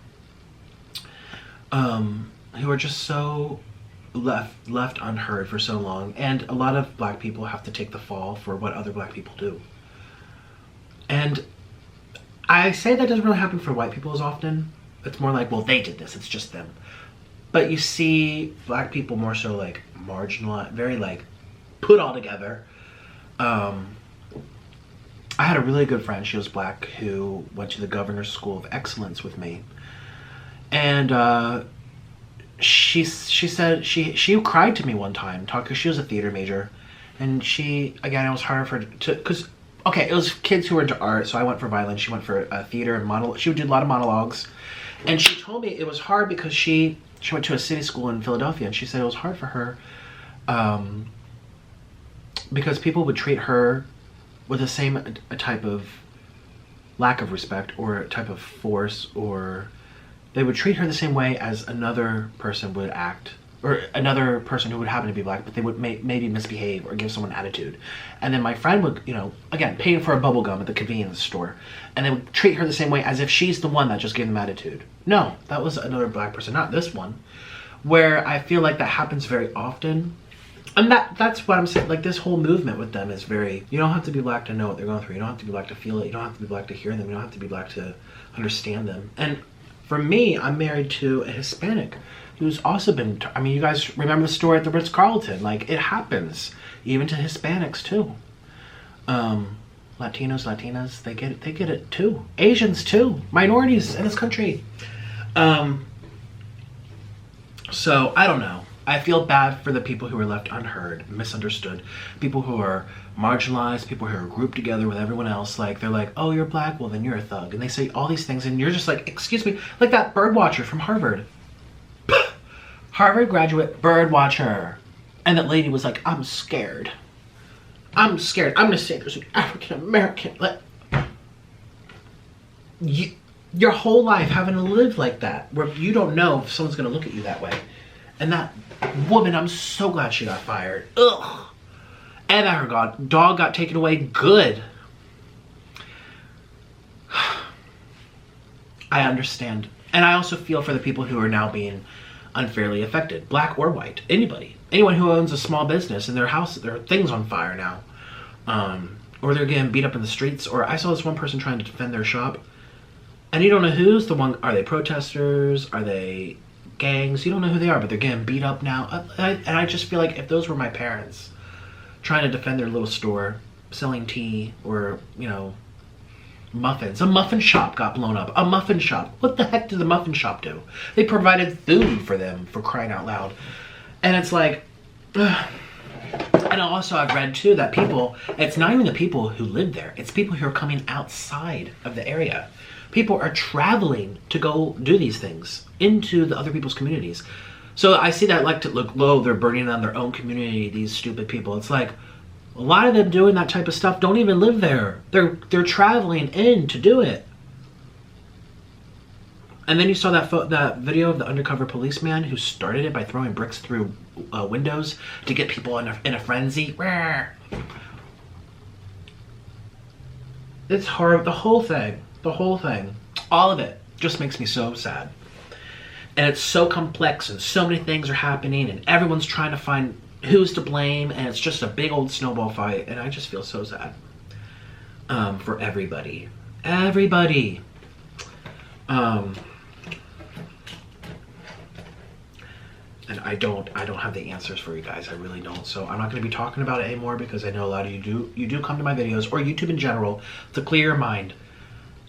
Who are just so left unheard for so long. And a lot of black people have to take the fall for what other black people do. And I say that doesn't really happen for white people as often. It's more like, well, they did this, it's just them. But you see black people more so like marginalized, very like put all together. I had a really good friend, she was black, who went to the Governor's School of Excellence with me. And she said, she cried to me one time, because she was a theater major. And again, it was hard for her because, okay, it was kids who were into art, so I went for violin, she went for theater and monologue. She would do a lot of monologues. And she told me it was hard because she went to a city school in Philadelphia, and she said it was hard for her because people would treat her with the same type of lack of respect or type of force, or they would treat her the same way as another person would act, or another person who would happen to be black, but they would maybe misbehave or give someone attitude. And then my friend would, again, paying for a bubble gum at the convenience store, and they would treat her the same way as if she's the one that just gave them attitude. No, that was another black person, not this one. Where I feel like that happens very often And that's what I'm saying. Like, this whole movement with them is very, you don't have to be black to know what they're going through. You don't have to be black to feel it. You don't have to be black to hear them. You don't have to be black to understand them. And for me, I'm married to a Hispanic who's also been, I mean, you guys remember the story at the Ritz-Carlton. Like, it happens even to Hispanics too. Latinos, Latinas, they get it too. Asians too. Minorities in this country. So I don't know. I feel bad for the people who are left unheard, misunderstood, people who are marginalized, people who are grouped together with everyone else. Like, they're like, oh, you're black, well then you're a thug. And they say all these things and you're just like, excuse me, like that bird watcher from Harvard. Harvard graduate bird watcher. And that lady was like, I'm scared. I'm scared. I'm gonna say there's an African American. Like, your whole life having to live like that, where you don't know if someone's gonna look at you that way. And that woman, I'm so glad she got fired. Ugh. And that her dog got taken away. Good. I understand. And I also feel for the people who are now being unfairly affected. Black or white. Anybody. Anyone who owns a small business and their house, there are things on fire now. Or they're getting beat up in the streets. Or I saw this one person trying to defend their shop. And you don't know who's the one. Are they protesters? Are they gangs? You don't know who they are, but they're getting beat up now. And I just feel like if those were my parents trying to defend their little store, selling tea or, you know, muffins. A muffin shop got blown up. A muffin shop. What the heck did the muffin shop do? They provided food for them, for crying out loud. And it's like, ugh. And also I've read too that people, it's not even the people who live there. It's people who are coming outside of the area. People are traveling to go do these things into the other people's communities. So I see that like to look low, they're burning down their own community, these stupid people. It's like, a lot of them doing that type of stuff don't even live there. They're traveling in to do it. And then you saw that video of the undercover policeman who started it by throwing bricks through windows to get people in a frenzy. It's hard. The whole thing, all of it just makes me so sad. And it's so complex and so many things are happening and everyone's trying to find who's to blame, and it's just a big old snowball fight, and I just feel so sad for everybody. Everybody. And I don't have the answers for you guys. I really don't. So I'm not going to be talking about it anymore because I know a lot of you do come to my videos or YouTube in general to clear your mind.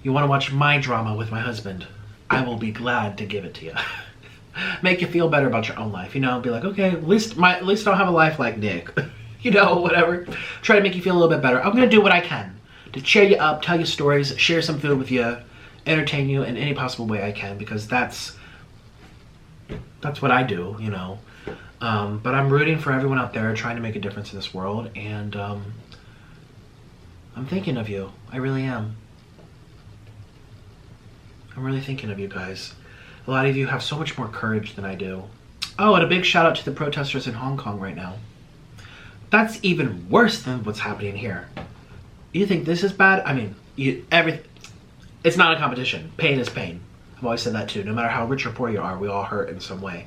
You want to watch my drama with my husband, I will be glad to give it to you. Make you feel better about your own life, you know, be like, okay, at least I don't have a life like Nick. You know, whatever. Try to make you feel a little bit better. I'm gonna do what I can to cheer you up, tell you stories, share some food with you, entertain you in any possible way I can, because that's what I do, you know. But I'm rooting for everyone out there trying to make a difference in this world, and I'm thinking of you. I really am. I'm really thinking of you guys. A lot of you have so much more courage than I do. Oh, and a big shout out to the protesters in Hong Kong right now. That's even worse than what's happening here. You think this is bad? I mean, it's not a competition. Pain is pain. I've always said that too. No matter how rich or poor you are, we all hurt in some way.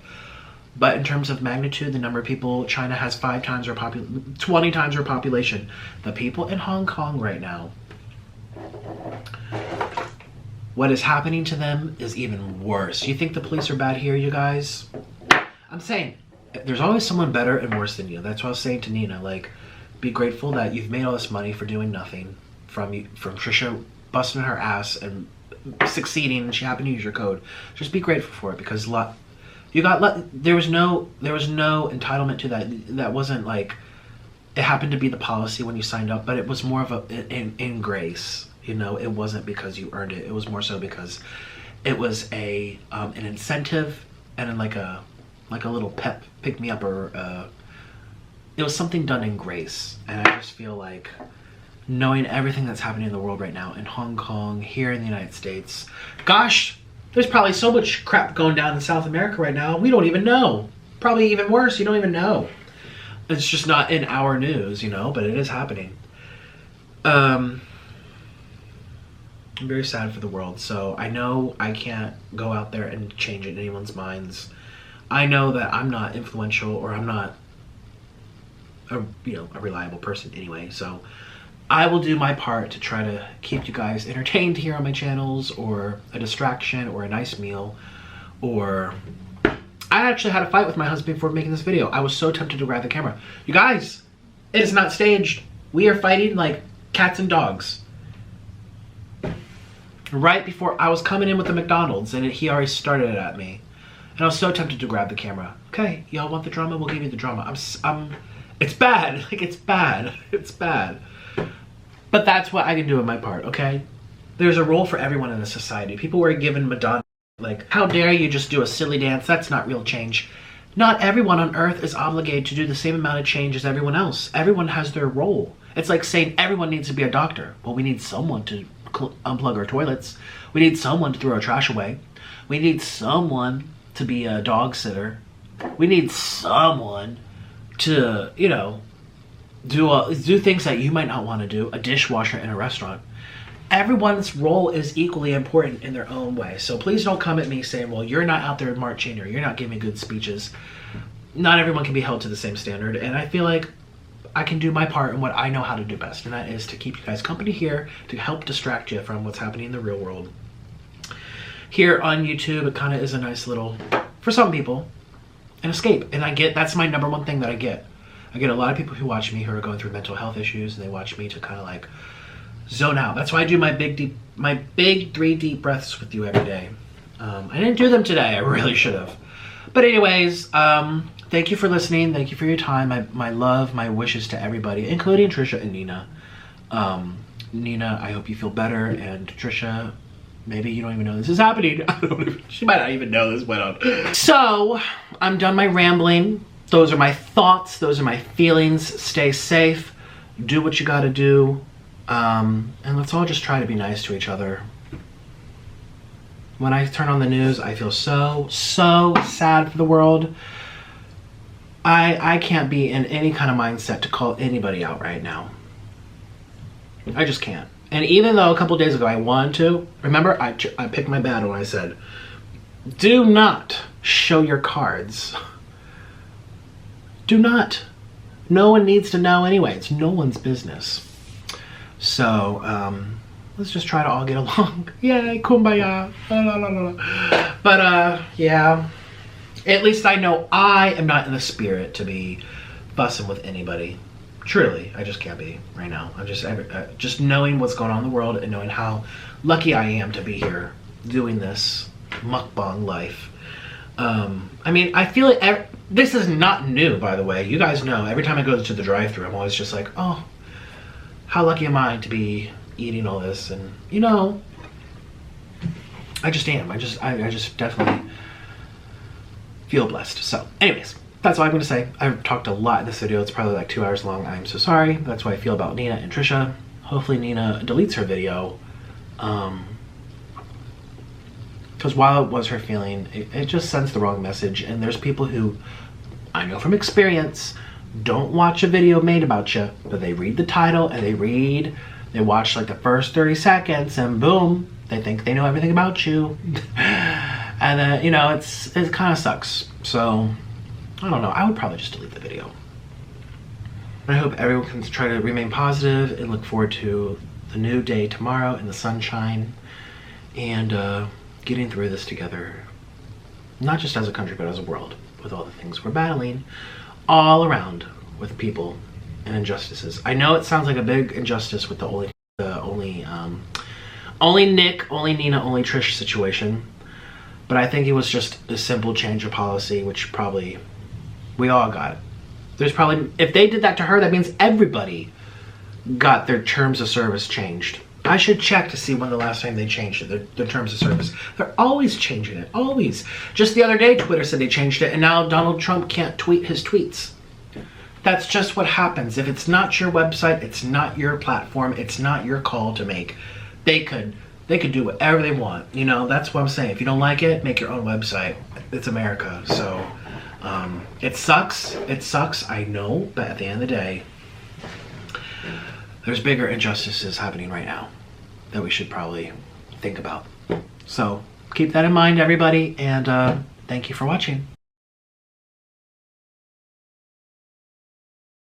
But in terms of magnitude, the number of people, China has 20 times our population. The people in Hong Kong right now, what is happening to them is even worse. You think the police are bad here, you guys? I'm saying, there's always someone better and worse than you. That's what I was saying to Nina. Like, be grateful that you've made all this money for doing nothing. From Trisha busting her ass and succeeding, and she happened to use your code. Just be grateful for it, because there was no entitlement to that. That wasn't like, it happened to be the policy when you signed up, but it was more of in grace. You know, it wasn't because you earned it. It was more so because it was an incentive and like a little pick me up, or it was something done in grace. And I just feel like, knowing everything that's happening in the world right now, in Hong Kong, here in the United States, gosh, there's probably so much crap going down in South America right now, we don't even know. Probably even worse, you don't even know. It's just not in our news, you know, but it is happening. I'm very sad for the world. So I know I can't go out there and change anyone's minds. I know that I'm not influential, or I'm not a reliable person anyway. So I will do my part to try to keep you guys entertained here on my channels, or a distraction, or a nice meal, or I actually had a fight with my husband before making this video. I was so tempted to grab the camera. You guys, it is not staged. We are fighting like cats and dogs. Right before I was coming in with the McDonald's, and he already started it at me. And I was so tempted to grab the camera. Okay, y'all want the drama? We'll give you the drama. It's bad. Like, it's bad. It's bad. But that's what I can do in my part, okay? There's a role for everyone in the society. People were given Madonna. Like, how dare you just do a silly dance? That's not real change. Not everyone on earth is obligated to do the same amount of change as everyone else. Everyone has their role. It's like saying everyone needs to be a doctor. Well, we need someone to unplug our toilets. We need someone to throw our trash away. We need someone to be a dog sitter. We need someone to, do things that you might not want to do. A dishwasher in a restaurant. Everyone's role is equally important in their own way. So please don't come at me saying, well, you're not out there marching, or you're not giving good speeches. Not everyone can be held to the same standard. And I feel like I can do my part in what I know how to do best. And that is to keep you guys company here, to help distract you from what's happening in the real world. Here on YouTube, it kind of is a nice little, for some people, an escape. And that's my number one thing that I get. I get a lot of people who watch me who are going through mental health issues, and they watch me to kind of like zone out. That's why I do my big 3 deep breaths with you every day. I didn't do them today. I really should have. But anyways, thank you for listening. Thank you for your time. My love, my wishes to everybody, including Trisha and Nina. Nina, I hope you feel better. And Trisha, maybe you don't even know this is happening. She might not even know this went on. So, I'm done my rambling. Those are my thoughts. Those are my feelings. Stay safe. Do what you gotta do. And let's all just try to be nice to each other. When I turn on the news, I feel so sad for the world. I can't be in any kind of mindset to call anybody out right now. I just can't. And even though a couple days ago I wanted to, remember I picked my battle and I said, do not show your cards. Do not. No one needs to know anyway. It's no one's business. So, let's just try to all get along. Yay, kumbaya. La, la, la, la. But, yeah. At least I know I am not in the spirit to be fussing with anybody. Truly, I just can't be right now. I'm just knowing what's going on in the world, and knowing how lucky I am to be here doing this mukbang life. I mean, I feel like this is not new, by the way. You guys know, every time I go to the drive-thru, I'm always just like, oh, how lucky am I to be eating all this? And I just am. I just definitely feel blessed. So anyways, that's all I'm going to say. I've talked a lot in this video. It's probably like 2 hours long. I'm so sorry. That's what I feel about Nina and Trisha. Hopefully Nina deletes her video. Because while it was her feeling, it just sends the wrong message. And there's people who, I know from experience, don't watch a video made about you, but they read the title and they watch like the first 30 seconds and boom, they think they know everything about you. And then, it kind of sucks. So, I don't know. I would probably just delete the video. I hope everyone can try to remain positive and look forward to the new day tomorrow in the sunshine and getting through this together. Not just as a country, but as a world, with all the things we're battling all around with people and injustices. I know it sounds like a big injustice with the only Nick, only Nina, only Trish situation. But I think it was just a simple change of policy, which probably we all got. There's probably, if they did that to her, that means everybody got their terms of service changed. I should check to see when the last time they changed it, their terms of service. They're always changing it, always. Just the other day, Twitter said they changed it, and now Donald Trump can't tweet his tweets. That's just what happens. If it's not your website, it's not your platform, it's not your call to make. They could do whatever they want. That's what I'm saying. If you don't like it, make your own website. It's America. So it sucks. It sucks, I know, but at the end of the day, there's bigger injustices happening right now that we should probably think about. So keep that in mind, everybody, and thank you for watching.